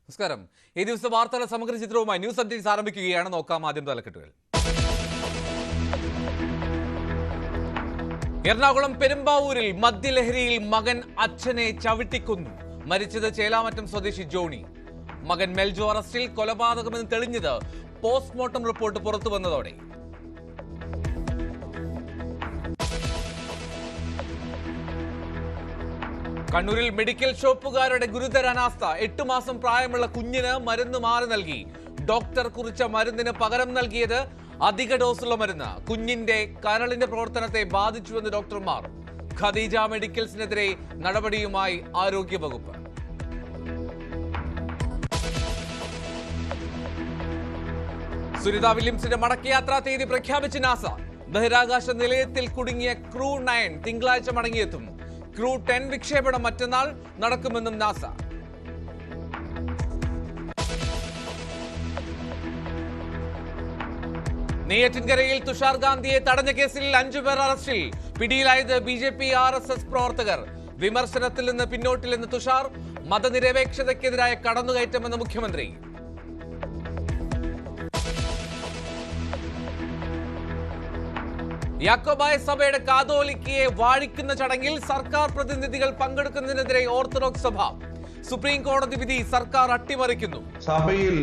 നമസ്കാരം. ഈ ദിവസത്തെ വാർത്തകളുടെ സമഗ്ര ചിത്രവുമായി ന്യൂസ് അപ്ഡേറ്റ്സ് ആരംഭിക്കുകയാണ്. നോക്കാം ആദ്യം തലക്കെട്ടുകൾ. എറണാകുളം പെരുമ്പാവൂരിൽ മദ്യലഹരിയിൽ മകൻ അച്ഛനെ ചവിട്ടിക്കൊന്നു. മരിച്ചത് ചേലാമറ്റം സ്വദേശി ജോണി. മകൻ മെൽജോ അറസ്റ്റിൽ. കൊലപാതകമെന്ന് തെളിഞ്ഞത് പോസ്റ്റ്മോർട്ടം റിപ്പോർട്ട് പുറത്തു വന്നതോടെ. കണ്ണൂരിൽ മെഡിക്കൽ ഷോപ്പുകാരുടെ ഗുരുതര അനാസ്ഥ. 8 മാസം പ്രായമുള്ള കുഞ്ഞിന് മരുന്ന് മാറി നൽകി. ഡോക്ടർ കുറിച്ച മരുന്നിന് പകരം നൽകിയത് അധിക ഡോസുള്ള മരുന്ന്. കുഞ്ഞിന്റെ കരളിന്റെ പ്രവർത്തനത്തെ ബാധിച്ചുവെന്ന് ഡോക്ടർമാർ. ഖദീജ മെഡിക്കൽസിനെതിരെ നടപടിയുമായി ആരോഗ്യവകുപ്പ്. സുനിത വില്യംസിന്റെ മടക്കയാത്രാ തീയതി പ്രഖ്യാപിച്ച് നാസ. ബഹിരാകാശ നിലയത്തിൽ കുടുങ്ങിയ ക്രൂ 9 തിങ്കളാഴ്ച മടങ്ങിയെത്തും. ക്രൂ 10 വിക്ഷേപണം മറ്റന്നാൾ നടക്കുമെന്നും നാസ. നെയ്യാറ്റിൻകരയിൽ തുഷാർ ഗാന്ധിയെ തടഞ്ഞ കേസിൽ 5 പേർ അറസ്റ്റിൽ. പിടിയിലായത് BJP RSS പ്രവർത്തകർ. വിമർശനത്തിൽ നിന്ന് പിന്നോട്ടില്ലെന്ന് തുഷാർ. മതനിരപേക്ഷതയ്ക്കെതിരായ കടന്നുകയറ്റമെന്ന് മുഖ്യമന്ത്രി. യാക്കോബായ സഭയുടെ കാതോലിക്കയെ വാഴിക്കുന്ന ചടങ്ങിൽ സർക്കാർ പ്രതിനിധികൾ പങ്കെടുക്കുന്നതിനെതിരെ ഓർത്തഡോക്സ് സഭ. സുപ്രീം കോടതി വിധി സർക്കാർ അട്ടിമറിക്കുന്നു. സഭയിൽ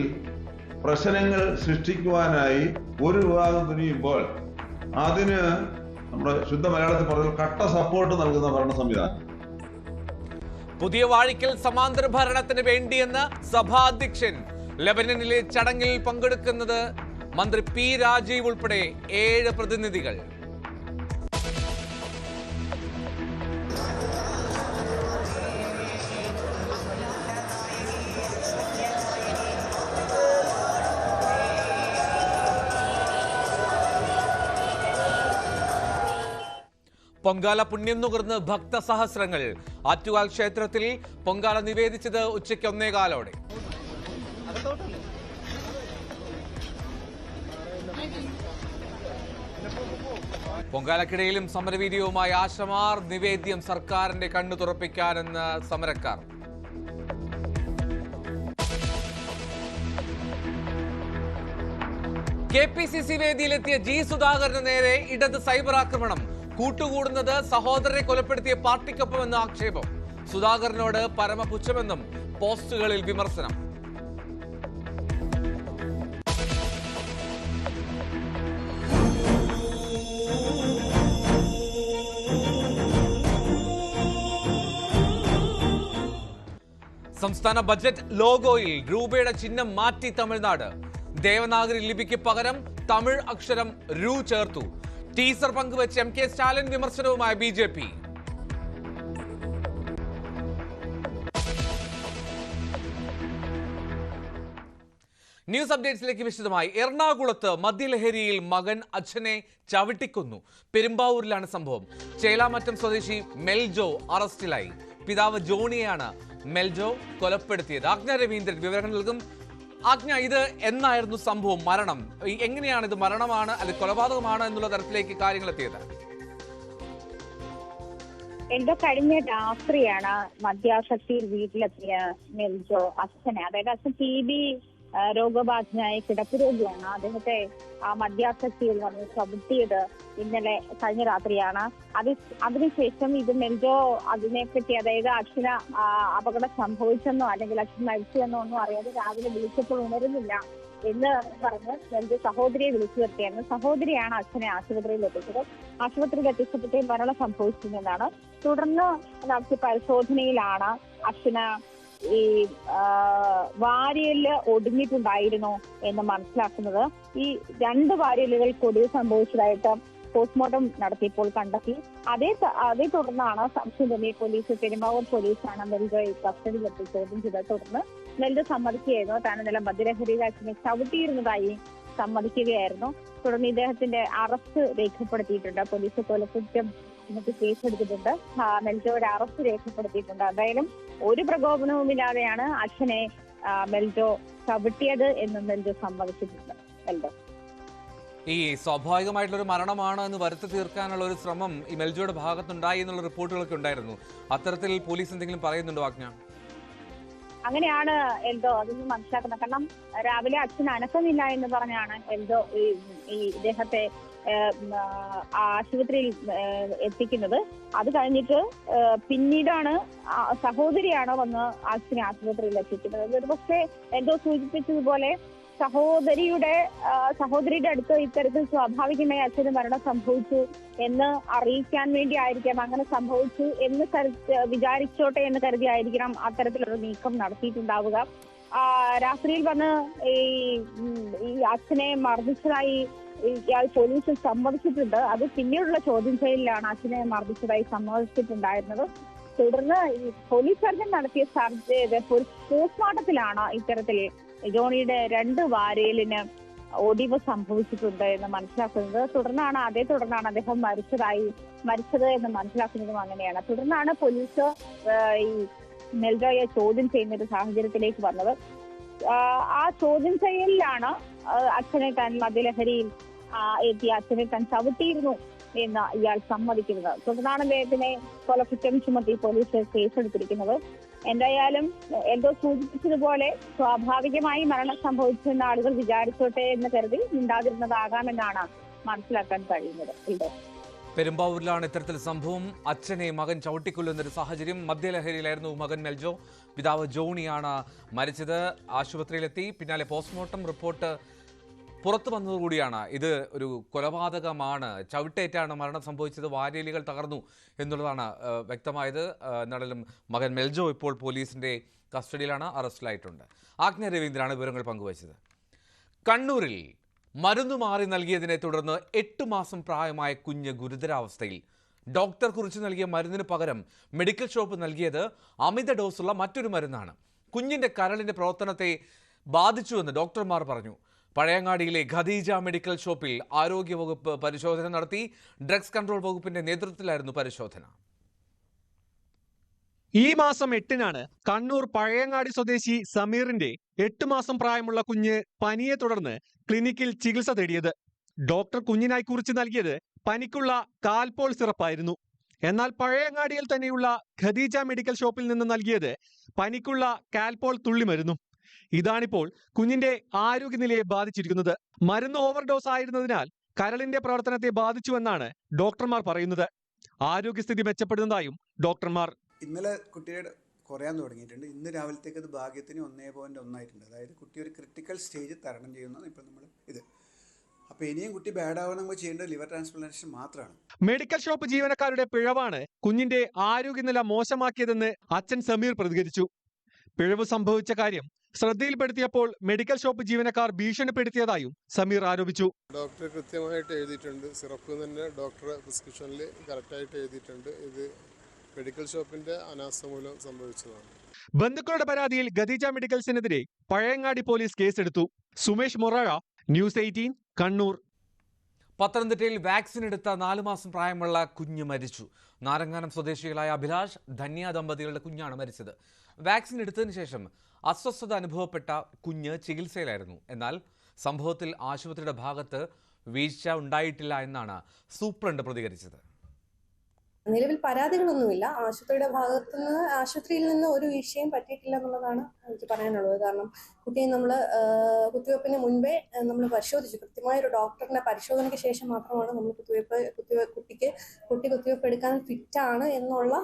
പ്രശ്നങ്ങൾ സൃഷ്ടിക്കുവാനായി ഒരു വിഭാഗം തുനിയുമ്പോൾ അതിന് നമ്മുടെ ശുദ്ധ മലയാളത്തിൽ പറഞ്ഞാൽ കട്ട സപ്പോർട്ട് നൽകുന്ന ഭരണ സംവിധാനം. പുതിയ വാഴിക്കൽ സമാന്തര ഭരണത്തിന് വേണ്ടിയെന്ന് സഭാധ്യക്ഷൻ. ലെബനനിലെ ചടങ്ങിൽ പങ്കെടുക്കുന്നത് മന്ത്രി P. രാജീവ് ഉൾപ്പെടെ 7 പ്രതിനിധികൾ. പൊങ്കാല പുണ്യം നുകർന്ന് ഭക്തസഹസ്രങ്ങൾ. ആറ്റുകാൽ ക്ഷേത്രത്തിൽ പൊങ്കാല നിവേദിച്ചത് ഉച്ചയ്ക്ക് 1:15. പൊങ്കാലക്കിടയിലും സമരവീര്യവുമായി ആശമാർ. നിവേദ്യം സർക്കാരിന്റെ കണ്ണു തുറപ്പിക്കാനെന്ന് സമരക്കാർ. KPCC വേദിയിലെത്തിയ G. സുധാകരന് നേരെ ഇടത് സൈബർ ആക്രമണം. കൂട്ടുകൂടുന്നത് സഹോദരനെ കൊലപ്പെടുത്തിയ പാർട്ടിക്കൊപ്പമെന്ന് ആക്ഷേപം. സുധാകരനോട് പരമപുച്ഛമെന്നും പോസ്റ്റുകളിൽ വിമർശനം. സംസ്ഥാന ബജറ്റ് ലോഗോയിൽ രൂപയുടെ ചിഹ്നം മാറ്റി തമിഴ്നാട്. ദേവനാഗരി ലിപിക്ക് പകരം തമിഴ് അക്ഷരം രൂ ചേർത്തു. ടീസർ പങ്കുവച്ച് MK സ്റ്റാലിൻ. വിമർശനവുമായി BJP. ന്യൂസ് അപ്ഡേറ്റ്സിലേക്ക് വിശദമായി. എറണാകുളത്ത് മദ്യലഹരിയിൽ മകൻ അച്ഛനെ ചവിട്ടിക്കൊന്നു. പെരുമ്പാവൂരിലാണ് സംഭവം. ചേലാമറ്റം സ്വദേശി മെൽജോ അറസ്റ്റിലായി. പിതാവ് ജോണിയെയാണ് മെൽജോ കൊലപ്പെടുത്തിയത്. ആജ്ഞ രവീന്ദ്രൻ വിവരങ്ങൾ നൽകും. ആജ്ഞ, ഇത് എന്നായിരുന്നു സംഭവം? മരണം എങ്ങനെയാണ്? ഇത് മരണമാണ് അല്ലെങ്കിൽ കൊലപാതകമാണ് എന്നുള്ള തരത്തിലേക്ക് കാര്യങ്ങൾ എത്തിയത്? എന്തോ കഴിഞ്ഞ രാത്രിയാണ് മദ്യാസക്തിയിൽ വീട്ടിലെത്തിയ മെൽജോ അച്ഛനെ, അതായത് അച്ഛൻ TB രോഗബാധിതനായ കിടപ്പ് രോഗിയാണ്. അദ്ദേഹത്തെ ആ മദ്യാസക്തിയിൽ വന്ന് ചവിട്ടിയത് ഇന്നലെ കഴിഞ്ഞ രാത്രിയാണ്. അതിനുശേഷം ഇത് മെൽജോ അതിനെപ്പറ്റി, അതായത് അച്ഛന് അപകടം സംഭവിച്ചെന്നോ അല്ലെങ്കിൽ അച്ഛൻ മരിച്ചുവെന്നോ ഒന്നും അറിയാതെ രാവിലെ വിളിച്ചപ്പോൾ ഉണരുന്നില്ല എന്ന് പറഞ്ഞ് മെൽജോ സഹോദരിയെ വിളിച്ചു വരുത്തിയായിരുന്നു. സഹോദരിയാണ് അച്ഛനെ ആശുപത്രിയിൽ എത്തിച്ചത്. ആശുപത്രിയിൽ എത്തിച്ചപ്പോഴത്തേ മരണം സംഭവിച്ചിരുന്നതാണ്. തുടർന്ന് നടത്തിയ പരിശോധനയിലാണ് അച്ഛന് ഈ വാരിയല് ഒടിഞ്ഞിട്ടുണ്ടായിരുന്നു എന്ന് മനസ്സിലാക്കുന്നത്. ഈ 2 വാരിയലുകൾ കൊടിവ് സംഭവിച്ചതായിട്ട് പോസ്റ്റ്മോർട്ടം നടത്തിയപ്പോൾ കണ്ടെത്തി. അതേ തുടർന്നാണ് സംശയം തോന്നിയ പോലീസ്, പെരുമ്പാവൂർ പോലീസാണ് മെൽജോയെ കസ്റ്റഡിയിലെത്തി ചോദ്യം ചെയ്തത്. തുടർന്ന് മെൽജോ സമ്മതിക്കുകയായിരുന്നു. താൻ ഇന്നലെ മദ്യലഹരിയിൽ അച്ഛനെ ചവിട്ടിയിരുന്നതായി സമ്മതിക്കുകയായിരുന്നു. തുടർന്ന് ഇദ്ദേഹത്തിന്റെ അറസ്റ്റ് രേഖപ്പെടുത്തിയിട്ടുണ്ട്. പോലീസ് കൊലക്കുറ്റം ഇന്നത്തെ കേസെടുത്തിട്ടുണ്ട്. മെൽജോയുടെ അറസ്റ്റ് രേഖപ്പെടുത്തിയിട്ടുണ്ട്. എന്തായാലും ഒരു പ്രകോപനവുമില്ലാതെയാണ് അച്ഛനെ മെൽജോ ചവിട്ടിയത് എന്ന് മെൽജോ സമ്മതിച്ചിട്ടുണ്ട്. മെൽജോ ഈ സ്വാഭാവികമായിട്ടുള്ള ഒരു മരണമാണ് എന്ന് വരുത്തി തീർക്കാനുള്ള ഒരു ശ്രമം ഈ മെൽജോയുടെ ഭാഗത്തുണ്ടായി എന്നുള്ള റിപ്പോർട്ടുകളൊക്കെ ഉണ്ടായിരുന്നു. അത്തരത്തിൽ പോലീസ് എന്തെങ്കിലും പറയുന്നുണ്ടോ ആജ്ഞ? അങ്ങനെയാണ് എൽദോ അതൊന്നും മനസ്സിലാക്കുന്നത്. കാരണം രാവിലെ അച്ഛൻ അനക്കമില്ല എന്ന് പറഞ്ഞാണ് എൽദോ ഈ ഇദ്ദേഹത്തെ ആശുപത്രിയിൽ എത്തിക്കുന്നത്. അത് കഴിഞ്ഞിട്ട് പിന്നീടാണ് സഹോദരിയാണ് വന്ന് അച്ഛനെ ആശുപത്രിയിൽ എത്തിക്കുന്നത്. പക്ഷേ എൽദോ സൂചിപ്പിച്ചതുപോലെ സഹോദരിയുടെ അടുത്ത് ഇത്തരത്തിൽ സ്വാഭാവികമായി അച്ഛന് മരണം സംഭവിച്ചു എന്ന് അറിയിക്കാൻ വേണ്ടി ആയിരിക്കാം, അങ്ങനെ സംഭവിച്ചു എന്ന് വിചാരിച്ചോട്ടെ എന്ന് കരുതിയായിരിക്കണം അത്തരത്തിലൊരു നീക്കം നടത്തിയിട്ടുണ്ടാവുക. രാത്രിയിൽ വന്ന് ഈ അച്ഛനെ മർദ്ദിച്ചതായി ഇയാൾ പോലീസിൽ സമ്മതിച്ചിട്ടുണ്ട്. അത് പിന്നീടുള്ള ചോദ്യം ചെയ്യലിലാണ് അച്ഛനെ മർദ്ദിച്ചതായി സമ്മതിച്ചിട്ടുണ്ടായിരുന്നത്. തുടർന്ന് ഈ പോലീസ് സർജൻ നടത്തിയ പോസ്റ്റ്മോർട്ടത്തിലാണ് ഇത്തരത്തിൽ ജോണിയുടെ 2 വാരയിലിന് ഒടിവ് സംഭവിച്ചിട്ടുണ്ട് എന്ന് മനസ്സിലാക്കുന്നത്. തുടർന്നാണ് അദ്ദേഹം മരിച്ചത് എന്ന് മനസ്സിലാക്കുന്നതും അങ്ങനെയാണ്. തുടർന്നാണ് പോലീസ് ഈ മെൽജോയെ ചോദ്യം ചെയ്യുന്ന ഒരു സാഹചര്യത്തിലേക്ക് വന്നത്. ആ ചോദ്യം ചെയ്യലിലാണ് അച്ഛനെ താൻ മദ്യലഹരിയിൽ എത്തി അച്ഛനെ താൻ ചവിട്ടിയിരുന്നു എന്ന് ഇയാൾ സമ്മതിക്കുന്നത്. തുടർന്നാണ് അദ്ദേഹത്തിനെ കൊലക്കുറ്റം ചുമത്തി പോലീസ് കേസെടുത്തിരിക്കുന്നത്. എന്തായാലും എന്തോ സൂചിപ്പിച്ചതുപോലെ സ്വാഭാവികമായി മരണം സംഭവിച്ചെന്ന് ആളുകൾ വിചാരിച്ചോട്ടെ എന്ന് കരുതി ഉണ്ടാതിരുന്നതാകാമെന്നാണ് മനസ്സിലാക്കാൻ കഴിയുന്നത്. പെരുമ്പാവൂരിലാണ് ഇത്തരത്തിൽ സംഭവം. അച്ഛനെ മകൻ ചവിട്ടിക്കൊല്ലുന്നൊരു സാഹചര്യം. മദ്യലഹരിയിലായിരുന്നു മകൻ മെൽജോ. പിതാവ് ജോണിയാണ് മരിച്ചത്. ആശുപത്രിയിലെത്തി. പിന്നാലെ പോസ്റ്റ്മോർട്ടം റിപ്പോർട്ട് പുറത്തു വന്നതുകൂടിയാണ് ഇത് ഒരു കൊലപാതകമാണ്, ചവിട്ടേറ്റാണ് മരണം സംഭവിച്ചത്, വാരിയലികൾ തകർന്നു എന്നുള്ളതാണ് വ്യക്തമായത്. എന്നാലും മകൻ മെൽജോ ഇപ്പോൾ പോലീസിന്റെ കസ്റ്റഡിയിലാണ്, അറസ്റ്റിലായിട്ടുണ്ട്. ആജ്ഞ രവീന്ദ്രനാണ് വിവരങ്ങൾ പങ്കുവച്ചത്. കണ്ണൂരിൽ മരുന്ന് മാറി നൽകിയതിനെ തുടർന്ന് 8 മാസം പ്രായമായ കുഞ്ഞ് ഗുരുതരാവസ്ഥയിൽ. ഡോക്ടർ കുറിച്ച് നൽകിയ മരുന്നിന് പകരം മെഡിക്കൽ ഷോപ്പ് നൽകിയത് അമിത ഡോസുള്ള മറ്റൊരു മരുന്നാണ്. കുഞ്ഞിന്റെ കരളിന്റെ പ്രവർത്തനത്തെ ബാധിച്ചുവെന്ന് ഡോക്ടർമാർ പറഞ്ഞു. പഴയങ്ങാടിയിലെ ഖദീജ മെഡിക്കൽ ഷോപ്പിൽ ആരോഗ്യവകുപ്പ് പരിശോധന നടത്തി. ഡ്രഗ്സ് കൺട്രോൾ വകുപ്പിന്റെ നേതൃത്വത്തിലായിരുന്നു പരിശോധന. ഈ മാസം 8-നാണ് കണ്ണൂർ പഴയങ്ങാടി സ്വദേശി സമീറിന്റെ 8 മാസം പ്രായമുള്ള കുഞ്ഞ് പനിയെ തുടർന്ന് ക്ലിനിക്കിൽ ചികിത്സ തേടിയത്. ഡോക്ടർ കുഞ്ഞിനായി കുറിച്ച് നൽകിയത് പനിക്കുള്ള കാൽപോൾ സിറപ്പായിരുന്നു. എന്നാൽ പഴയങ്ങാടിയിൽ തന്നെയുള്ള ഖദീജ മെഡിക്കൽ ഷോപ്പിൽ നിന്ന് നൽകിയത് പനിക്കുള്ള കാൽപോൾ തുള്ളിമരുന്നും. ഇതാണിപ്പോൾ കുഞ്ഞിന്റെ ആരോഗ്യനിലയെ ബാധിച്ചിരിക്കുന്നത്. മരുന്ന് ഓവർഡോസ് ആയിരുന്നതിനാൽ കരളിന്റെ പ്രവർത്തനത്തെ ബാധിച്ചുവെന്നാണ് ഡോക്ടർമാർ പറയുന്നത്. ആരോഗ്യസ്ഥിതി മെച്ചപ്പെടുന്നതായും ഡോക്ടർമാർ. ഇന്നലെ കുട്ടിയുടെ കുറയാൻ തുടങ്ങിയിട്ടുണ്ട്. ഇന്ന് രാവിലത്തേക്ക് അത് ഭാഗ്യത്തിന് 1.1 ആയിട്ടുണ്ട്. അതായത് കുട്ടി ഒരു ക്രിട്ടിക്കൽ സ്റ്റേജ് തരണം ചെയ്യുന്നതാണ് ഇപ്പോൾ നമ്മൾ ഇത്. അപ്പോൾ ഇനിയും കുട്ടി ബാഡ് ആവണമെങ്കിൽ ചെയ്യേണ്ടത് ലിവർ ട്രാൻസ്പ്ലാന്റേഷൻ മാത്രമാണ്. മെഡിക്കൽ ഷോപ്പ് ജീവനക്കാരുടെ പിഴവാണ് കുഞ്ഞിന്റെ ആരോഗ്യനില മോശമാക്കിയതെന്ന് അച്ഛൻ സമീർ പ്രതികരിച്ചു. പിഴവ് സംഭവിച്ച കാര്യം ശ്രദ്ധയിൽപ്പെടുത്തിയപ്പോൾ മെഡിക്കൽ ഷോപ്പ് ജീവനക്കാർ ഭീഷണിപ്പെടുത്തിയതായും സമീർ ആരോപിച്ചു. ഡോക്ടർ കൃത്യമായിട്ട് എഴുതിയിട്ടുണ്ട്, സിറപ്പ് തന്നെ ഡോക്ടറെ പ്രിസ്ക്രിപ്ഷനിൽ കറക്റ്റായിട്ട് എഴുതിയിട്ടുണ്ട്. ഇത് മെഡിക്കൽ ഷോപ്പിന്റെ അനാസ്ഥ മൂലം സംഭവിച്ചതാണ്. ബന്ധുക്കളുടെ പരാതിയിൽ ഖദീജ മെഡിക്കൽസിനെതിരെ പഴയങ്ങാടി പോലീസ് കേസെടുത്തു. സുമേഷ് മൊറാഴ, ന്യൂസ് 18 കണ്ണൂർ. പത്തനംതിട്ടയിൽ വാക്സിൻ എടുത്ത 4 മാസം പ്രായമുള്ള കുഞ്ഞ് മരിച്ചു. നാരങ്ങാനം സ്വദേശികളായ അഭിലാഷ് ധന്യ ദമ്പതികളുടെ കുഞ്ഞാണ് മരിച്ചത്. വാക്സിൻ എടുത്തതിന് ശേഷം അസ്വസ്ഥത അനുഭവപ്പെട്ട കുഞ്ഞ് ചികിത്സയിലായിരുന്നു. എന്നാൽ സംഭവത്തിൽ ആശുപത്രിയുടെ ഭാഗത്ത് വീഴ്ച ഉണ്ടായിട്ടില്ല എന്നാണ് സൂപ്രണ്ട് പ്രതികരിച്ചത്. നിലവിൽ പരാതികളൊന്നുമില്ല. ആശുപത്രിയിൽ നിന്ന് ഒരു വീഴ്ചയും പറ്റിയിട്ടില്ല എന്നുള്ളതാണ് എനിക്ക് പറയാനുള്ളത്. കാരണം കുട്ടിയെ നമ്മൾ കുത്തിവയ്പ്പിന് മുൻപേ നമ്മൾ പരിശോധിച്ചു. കൃത്യമായ ഒരു ഡോക്ടറിന്റെ പരിശോധനയ്ക്ക് ശേഷം മാത്രമാണ് നമ്മൾ കുട്ടി കുത്തിവയ്പ്പ് എടുക്കാൻ ഫിറ്റാണ് എന്നുള്ള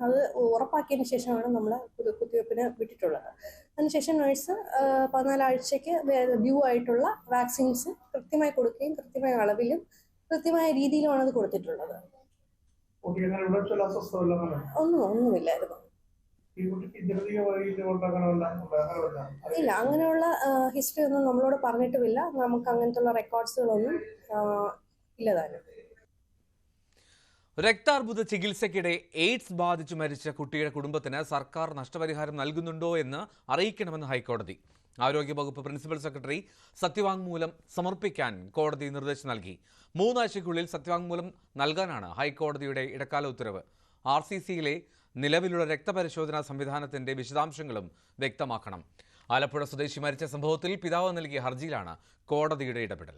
അത് ഉറപ്പാക്കിയതിന് ശേഷമാണ് നമ്മൾ കുത്തിവയ്പ്പിന് വിട്ടിട്ടുള്ളത്. അതിനുശേഷം നഴ്സ് 14 ആഴ്ചയ്ക്ക് ഡ്യൂ ആയിട്ടുള്ള വാക്സിൻസ് കൃത്യമായി കൊടുക്കുകയും കൃത്യമായ അളവിലും കൃത്യമായ രീതിയിലുമാണ് അത് കൊടുത്തിട്ടുള്ളത്. ഒന്നുമില്ലായിരുന്നു. ഇല്ല, അങ്ങനെയുള്ള ഹിസ്റ്ററി ഒന്നും നമ്മളോട് പറഞ്ഞിട്ടുമില്ല. നമുക്ക് അങ്ങനത്തെ റെക്കോർഡ്സുകളൊന്നും ഇല്ലതാനും. രക്താർബുദ ചികിത്സയ്ക്കിടെ എയ്ഡ്സ് ബാധിച്ചു മരിച്ച കുട്ടിയുടെ കുടുംബത്തിന് സർക്കാർ നഷ്ടപരിഹാരം നൽകുന്നുണ്ടോ എന്ന് അറിയിക്കണമെന്ന് ഹൈക്കോടതി. ആരോഗ്യവകുപ്പ് പ്രിൻസിപ്പൽ സെക്രട്ടറി സത്യവാങ്മൂലം സമർപ്പിക്കാൻ കോടതി നിർദ്ദേശം നൽകി. 3 ആഴ്ചയ്ക്കുള്ളിൽ സത്യവാങ്മൂലം നൽകാനാണ് ഹൈക്കോടതിയുടെ ഇടക്കാല ഉത്തരവ്. RCCയിലെ നിലവിലുള്ള രക്തപരിശോധനാ സംവിധാനത്തിന്റെ വിശദാംശങ്ങളും വ്യക്തമാക്കണം. ആലപ്പുഴ സ്വദേശി മരിച്ച സംഭവത്തിൽ പിതാവ് നൽകിയ ഹർജിയിലാണ് കോടതിയുടെ ഇടപെടൽ.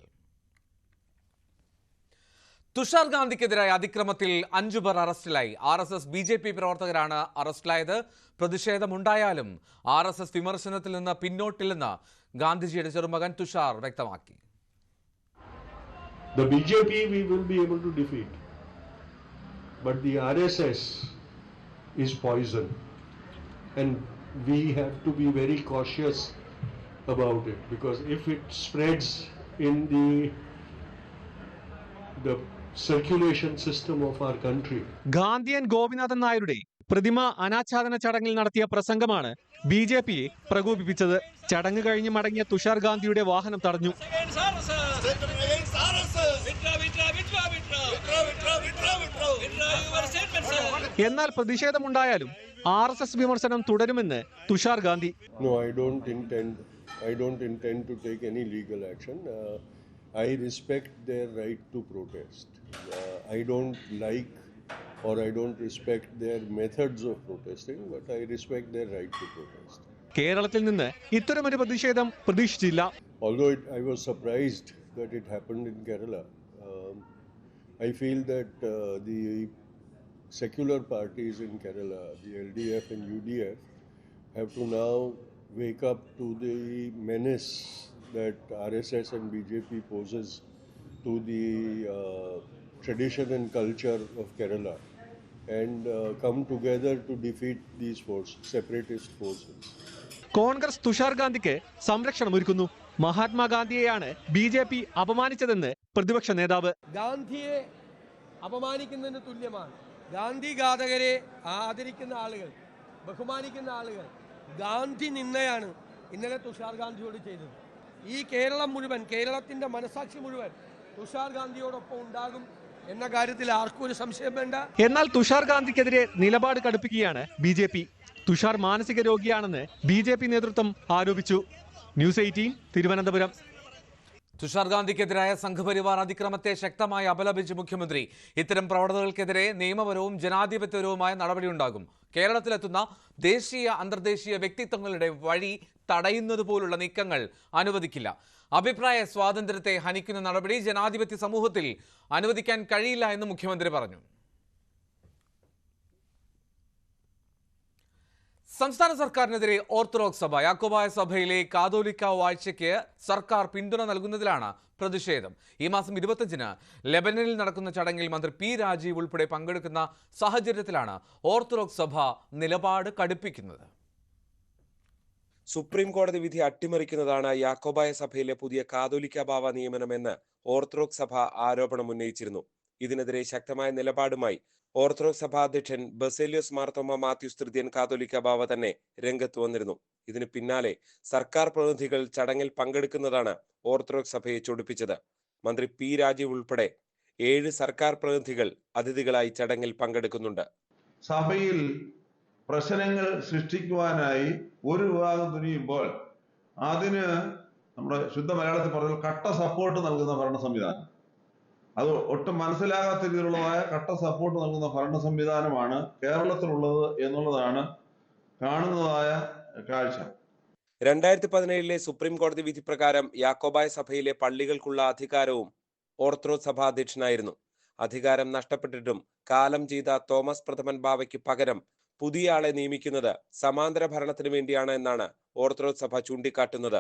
തുഷാർ ഗാന്ധിക്കെതിരായ അതിക്രമത്തിൽ 5 പേർ അറസ്റ്റിലായി. RSS BJP പ്രവർത്തകരാണ് അറസ്റ്റിലായത്. പ്രതിഷേധമുണ്ടായാലും RSS വിമർശനത്തിൽ നിന്ന് പിന്നോട്ടില്ലെന്ന് ഗാന്ധിജിയുടെ ചെറുമകൻ തുഷാർ വ്യക്തമാക്കി. The BJP we will be able to defeat, but the RSS is poison, and we have to be very cautious about it, because if it spreads in the circulation system of our country. Gandhian Gopinathan നായരുടെ പ്രതിമ അനാച്ഛാദന ചടങ്ങിൽ നടത്തിയ പ്രസംഗമാണ് BJPയെ പ്രകോപിപ്പിച്ചത്. ചടങ്ങ് കഴിഞ്ഞ് മടങ്ങിയ തുഷാർ ഗാന്ധിയുടെ വാഹനം തടഞ്ഞു. എന്നാൽ പ്രതിഷേധമുണ്ടായാലും RSS വിമർശനം തുടരുമെന്ന് Tushar Gandhi. No, I don't intend to take any legal action. I respect their right to protest. I don't like or I don't respect their methods of protesting, but I respect their right to protest. കേരളത്തിൽ നിന്ന് ഇത്തരമൊരു പ്രതിഷേധം പ്രതീക്ഷിച്ചില്ല. Although I was surprised that it happened in Kerala, I feel that the secular parties in Kerala, the LDF and UDF, have to now wake up to the menace that RSS and BJP poses to the tradition and culture of Kerala, and come together to defeat these separatist forces. Congress Tushar ഗാന്ധിക്ക് സംരക്ഷണം ഒരുക്കുന്നു. മഹാത്മാഗാന്ധിയെയാണ് BJP അപമാനിച്ചതെന്ന് പ്രതിപക്ഷ നേതാവ്. ഗാന്ധിയെ അപമാനിക്കുന്നതിന് തുല്യമാണ്. ഗാന്ധി ഘാതകരെ ആദരിക്കുന്ന ആളുകൾ, ബഹുമാനിക്കുന്ന ആളുകൾ ഗാന്ധി നിന്നയാണ് ഇന്നലെ തുഷാർ ഗാന്ധിയോട് ചെയ്തത്. ഈ കേരളം മുഴുവൻ, കേരളത്തിന്റെ മനസാക്ഷി മുഴുവൻ തുഷാർ ഗാന്ധിയോടൊപ്പം ഉണ്ടാകും എന്ന കാര്യത്തിൽ ആർക്കും ഒരു സംശയം വേണ്ട. എന്നാൽ തുഷാർ ഗാന്ധിക്കെതിരെ നിലപാട് കടുപ്പിക്കുകയാണ് BJP. തുഷാർ മാനസിക രോഗിയാണെന്ന് BJP നേതൃത്വം ആരോപിച്ചു. ന്യൂസ് 18 തിരുവനന്തപുരം. തുഷാർ ഗാന്ധിക്കെതിരായ സംഘപരിവാർ അതിക്രമത്തെ ശക്തമായി അപലപിച്ച് മുഖ്യമന്ത്രി. ഇത്തരം പ്രവണതകൾക്കെതിരെ നിയമപരവും ജനാധിപത്യപരവുമായ നടപടിയുണ്ടാകും. കേരളത്തിലെത്തുന്ന ദേശീയ അന്തർദേശീയ വ്യക്തിത്വങ്ങളുടെ വഴി തടയുന്നത് പോലുള്ള നീക്കങ്ങൾ അനുവദിക്കില്ല. അഭിപ്രായ സ്വാതന്ത്ര്യത്തെ ഹനിക്കുന്ന നടപടി ജനാധിപത്യ സമൂഹത്തിൽ അനുവദിക്കാൻ കഴിയില്ല എന്ന് മുഖ്യമന്ത്രി പറഞ്ഞു. സംസ്ഥാന സർക്കാരിനെതിരെ ഓർത്തഡോക്സ് സഭ. യാക്കോബായ സഭയിലെ കാതോലിക്ക വാഴ്ചയ്ക്ക് സർക്കാർ പിന്തുണ നൽകുന്നതിലാണ് പ്രതിഷേധം. ഈ മാസം 25-ന് ലെബനനിൽ നടക്കുന്ന ചടങ്ങിൽ മന്ത്രി P. രാജീവ് ഉൾപ്പെടെ പങ്കെടുക്കുന്ന സാഹചര്യത്തിലാണ് ഓർത്തഡോക്സ് സഭ നിലപാട് കടുപ്പിക്കുന്നത്. സുപ്രീം കോടതി വിധി അട്ടിമറിക്കുന്നതാണ് യാക്കോബായ സഭയിലെ പുതിയ കാതോലിക്ക ബാവ നിയമനമെന്ന് ഓർത്തഡോക്സ് സഭ ആരോപണം ഉന്നയിച്ചിരുന്നു. ഇതിനെതിരെ ശക്തമായ നിലപാടുമായി ഓർത്തഡോക്സ് സഭാ അധ്യക്ഷൻ ബസേലിയോസ് മാർത്തോമ മാത്യൂസ് തൃതീയൻ കാതോലിക്ക ബാവ തന്നെ രംഗത്ത് വന്നിരുന്നു. ഇതിന് പിന്നാലെ സർക്കാർ പ്രതിനിധികൾ ചടങ്ങിൽ പങ്കെടുക്കുന്നതാണ് ഓർത്തഡോക്സ് സഭയെ ചൊടിപ്പിച്ചത്. മന്ത്രി P. രാജീവ് ഉൾപ്പെടെ 7 സർക്കാർ പ്രതിനിധികൾ അതിഥികളായി ചടങ്ങിൽ പങ്കെടുക്കുന്നുണ്ട്. സഭയിൽ പ്രശ്നങ്ങൾ സൃഷ്ടിക്കുവാനായി ഒരു വിഭാഗം തുനിയുമ്പോൾ അതിന് നമ്മുടെ ശുദ്ധ മലയാളത്തിൽ പറഞ്ഞാൽ കട്ട സപ്പോർട്ട് നൽകുന്ന ഭരണ സംവിധാനം, അത് ഒട്ടും മനസ്സിലാകാത്ത രീതിയിലുള്ളതായ കട്ട സപ്പോർട്ട് നൽകുന്ന ഭരണ സംവിധാനമാണ് കേരളത്തിലുള്ളത് എന്നുള്ളതാണ് കാണുന്നതായ കാഴ്ച. 2017 സുപ്രീം കോടതി വിധി പ്രകാരം യാക്കോബായ സഭയിലെ പള്ളികൾക്കുള്ള അധികാരവും ഓർത്തഡോക്സ് സഭാ അധ്യക്ഷനായിരുന്നു. അധികാരം നഷ്ടപ്പെട്ടിട്ടും കാലം ചെയ്ത തോമസ് പ്രഥമൻ ബാവയ്ക്ക് പകരം പുതിയ ആളെ നിയമിക്കുന്നത് സമാന്തര ഭരണത്തിന് വേണ്ടിയാണ് എന്നാണ് ഓർത്തഡോക്സ് സഭ ചൂണ്ടിക്കാട്ടുന്നത്.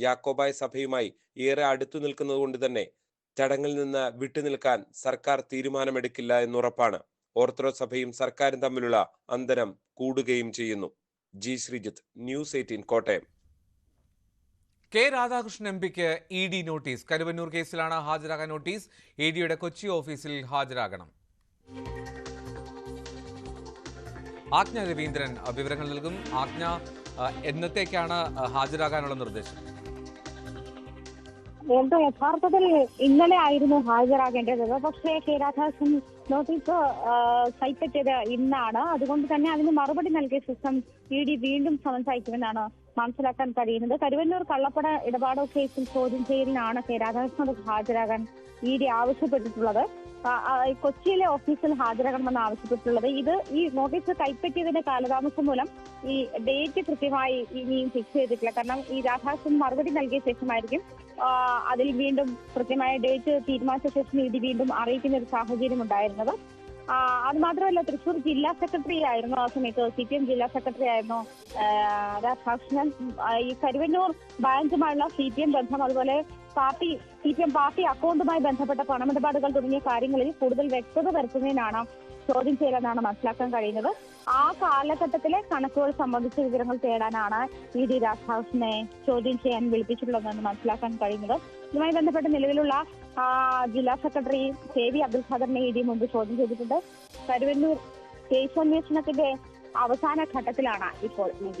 യാക്കോബായ സഭയുമായി ഏറെ അടുത്തു നിൽക്കുന്നത് കൊണ്ട് തന്നെ ചടങ്ങിൽ നിന്ന് വിട്ടുനിൽക്കാൻ സർക്കാർ തീരുമാനമെടുക്കില്ല എന്നുറപ്പാണ്. ഓർത്തഡോക്സ് സഭയും സർക്കാരും തമ്മിലുള്ള അന്തരം കൂടുകയും ചെയ്യുന്നു. G Sreejith, News 18 Kottayam. K Radhakrishnan എംപിക്ക് ED നോട്ടീസ്. കരുവന്നൂർ കേസിലാണ് ഹാജരാകാൻ നോട്ടീസ്. EDയുടെ കൊച്ചി ഓഫീസിൽ ഹാജരാകണം. ആജ്ഞ രവീന്ദ്രൻ വിവരങ്ങൾ നൽകും. ആജ്ഞ, എന്നത്തേക്കാണ് ഹാജരാകാനുള്ള നിർദ്ദേശം? യഥാർത്ഥത്തിൽ ഇന്നലെ ആയിരുന്നു ഹാജരാകേണ്ടത്. പക്ഷേ കെ രാധാകൃഷ്ണൻ നോട്ടീസ് കൈപ്പറ്റിയത് ഇന്നാണ്. അതുകൊണ്ട് തന്നെ അതിന് മറുപടി നൽകിയ ശേഷം ED വീണ്ടും സമൻസ് അയക്കുമെന്നാണ് മനസ്സിലാക്കാൻ കഴിയുന്നത്. കരുവന്നൂർ കള്ളപ്പണ ഇടപാടോ കേസിൽ ചോദ്യം ചെയ്യലിനാണ് കെ രാധാകൃഷ്ണനോട് ഹാജരാകാൻ ED ആവശ്യപ്പെട്ടിട്ടുള്ളത്. കൊച്ചിയിലെ ഓഫീസിൽ ഹാജരാകണമെന്ന് ആവശ്യപ്പെട്ടിട്ടുള്ളത്. ഈ നോട്ടീസ് കൈപ്പറ്റിയതിന്റെ കാലതാമസം മൂലം ഈ ഡേറ്റ് കൃത്യമായി ഇനിയും ഫിക്സ് ചെയ്തിട്ടില്ല. കാരണം ഈ രാധാകൃഷ്ണൻ മറുപടി നൽകിയ ശേഷമായിരിക്കും അതിൽ വീണ്ടും കൃത്യമായ ഡേറ്റ് തീരുമാനിച്ച ശേഷം ഇഡി വീണ്ടും അറിയിക്കുന്ന ഒരു സാഹചര്യം ഉണ്ടായിരുന്നത്. അത് മാത്രമല്ല, തൃശൂർ ജില്ലാ സെക്രട്ടറി ആയിരുന്നു ആ സമയത്ത്, CPM ജില്ലാ സെക്രട്ടറി ആയിരുന്നു രാധാകൃഷ്ണൻ. ഈ കരുവന്നൂർ ബാങ്കുമായുള്ള CPM ബന്ധം, അതുപോലെ CPM പാർട്ടി അക്കൗണ്ടുമായി ബന്ധപ്പെട്ട പണമിടപാടുകൾ തുടങ്ങിയ കാര്യങ്ങളിൽ കൂടുതൽ വ്യക്തത വരുത്തുന്നതിനാണ് ചോദ്യം ചെയ്യലെന്നാണ് മനസ്സിലാക്കാൻ കഴിയുന്നത്. ആ കാലഘട്ടത്തിലെ കണക്കുകൾ സംബന്ധിച്ച വിവരങ്ങൾ തേടാനാണ് ED രാധാകൃഷ്ണനെ ചോദ്യം ചെയ്യാൻ വിളിപ്പിച്ചിട്ടുള്ളതെന്ന് മനസ്സിലാക്കാൻ കഴിയുന്നത്. ഇതുമായി ബന്ധപ്പെട്ട് നിലവിലുള്ള ജില്ലാ സെക്രട്ടറി KV അബ്ദുൽ ഖാദറിനെ ED മുമ്പ് ചോദ്യം ചെയ്തിട്ടുണ്ട്. കരുവന്നൂർ കേസന്വേഷണത്തിന്റെ അവസാന ഘട്ടത്തിലാണ് ഇപ്പോൾ ED.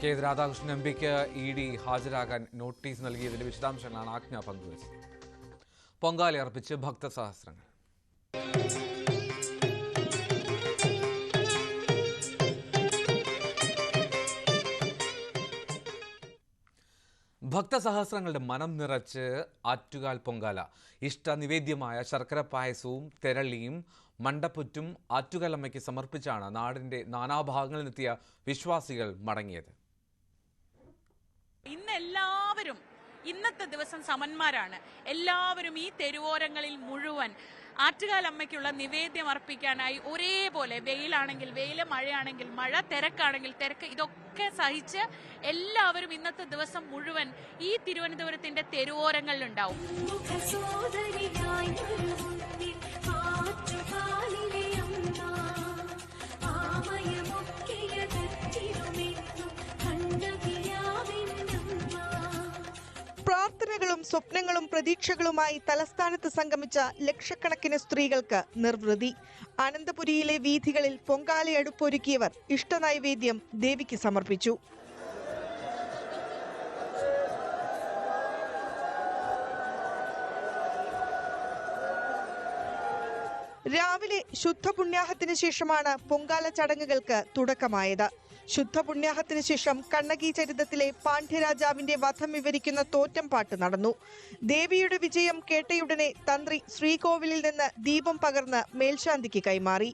K. രാധാകൃഷ്ണൻ MPക്ക് ED ഹാജരാകാൻ നോട്ടീസ് നൽകിയതിന്റെ വിശദാംശങ്ങളാണ് ആജ്ഞ പങ്കുവച്ചത്. പൊങ്കാല അർപ്പിച്ച് ഭക്തസഹസ്രങ്ങൾ. ഭക്തസഹസ്രങ്ങളുടെ മനം നിറച്ച് ആറ്റുകാൽ പൊങ്കാല. ഇഷ്ടനിവേദ്യമായ ശർക്കര പായസവും തെരളിയും മണ്ടപ്പുറ്റും ആറ്റുകാലമ്മയ്ക്ക് സമർപ്പിച്ചാണ് നാടിന്റെ നാനാഭാഗങ്ങളിൽ നിന്നെത്തിയ വിശ്വാസികൾ മടങ്ങിയത്. ഇന്നെല്ലാവരും ഇന്നത്തെ ദിവസം സമന്മാരാണ്. എല്ലാവരും ഈ തെരുവോരങ്ങളിൽ മുഴുവൻ ആറ്റുകാലമ്മയ്ക്കുള്ള നിവേദ്യം അർപ്പിക്കാനായി ഒരേപോലെ, വെയിലാണെങ്കിൽ വെയിൽ, മഴയാണെങ്കിൽ മഴ, തിരക്കാണെങ്കിൽ തിരക്ക്, ഇതൊക്കെ സഹിച്ച് എല്ലാവരും ഇന്നത്തെ ദിവസം മുഴുവൻ ഈ തിരുവനന്തപുരത്തിന്റെ തെരുവോരങ്ങളിലുണ്ടാവും. പ്രാർത്ഥനകളും സ്വപ്നങ്ങളും പ്രതീക്ഷകളുമായി തലസ്ഥാനത്ത് സംഗമിച്ച ലക്ഷക്കണക്കിന് സ്ത്രീകൾക്ക് നിർവൃതി. അനന്തപുരിയിലെ വീഥികളിൽ പൊങ്കാലയടുപ്പൊരുക്കിയവർ ഇഷ്ടനൈവേദ്യം ദേവിക്ക് സമർപ്പിച്ചു. രാവിലെ ശുദ്ധപുണ്യാഹത്തിന് ശേഷമാണ് പൊങ്കാല ചടങ്ങുകൾക്ക് തുടക്കമായത്. ശുദ്ധപുണ്യാഹത്തിന് ശേഷം കണ്ണകി ചരിതത്തിലെ പാണ്ഡ്യരാജാവിന്റെ വധം വിവരിക്കുന്ന തോറ്റംപാട്ട് നടന്നു. ദേവിയുടെ വിജയം കേട്ടയുടനെ തന്ത്രി ശ്രീകോവിലിൽ നിന്ന് ദീപം പകർന്ന് മേൽശാന്തിക്ക് കൈമാറി.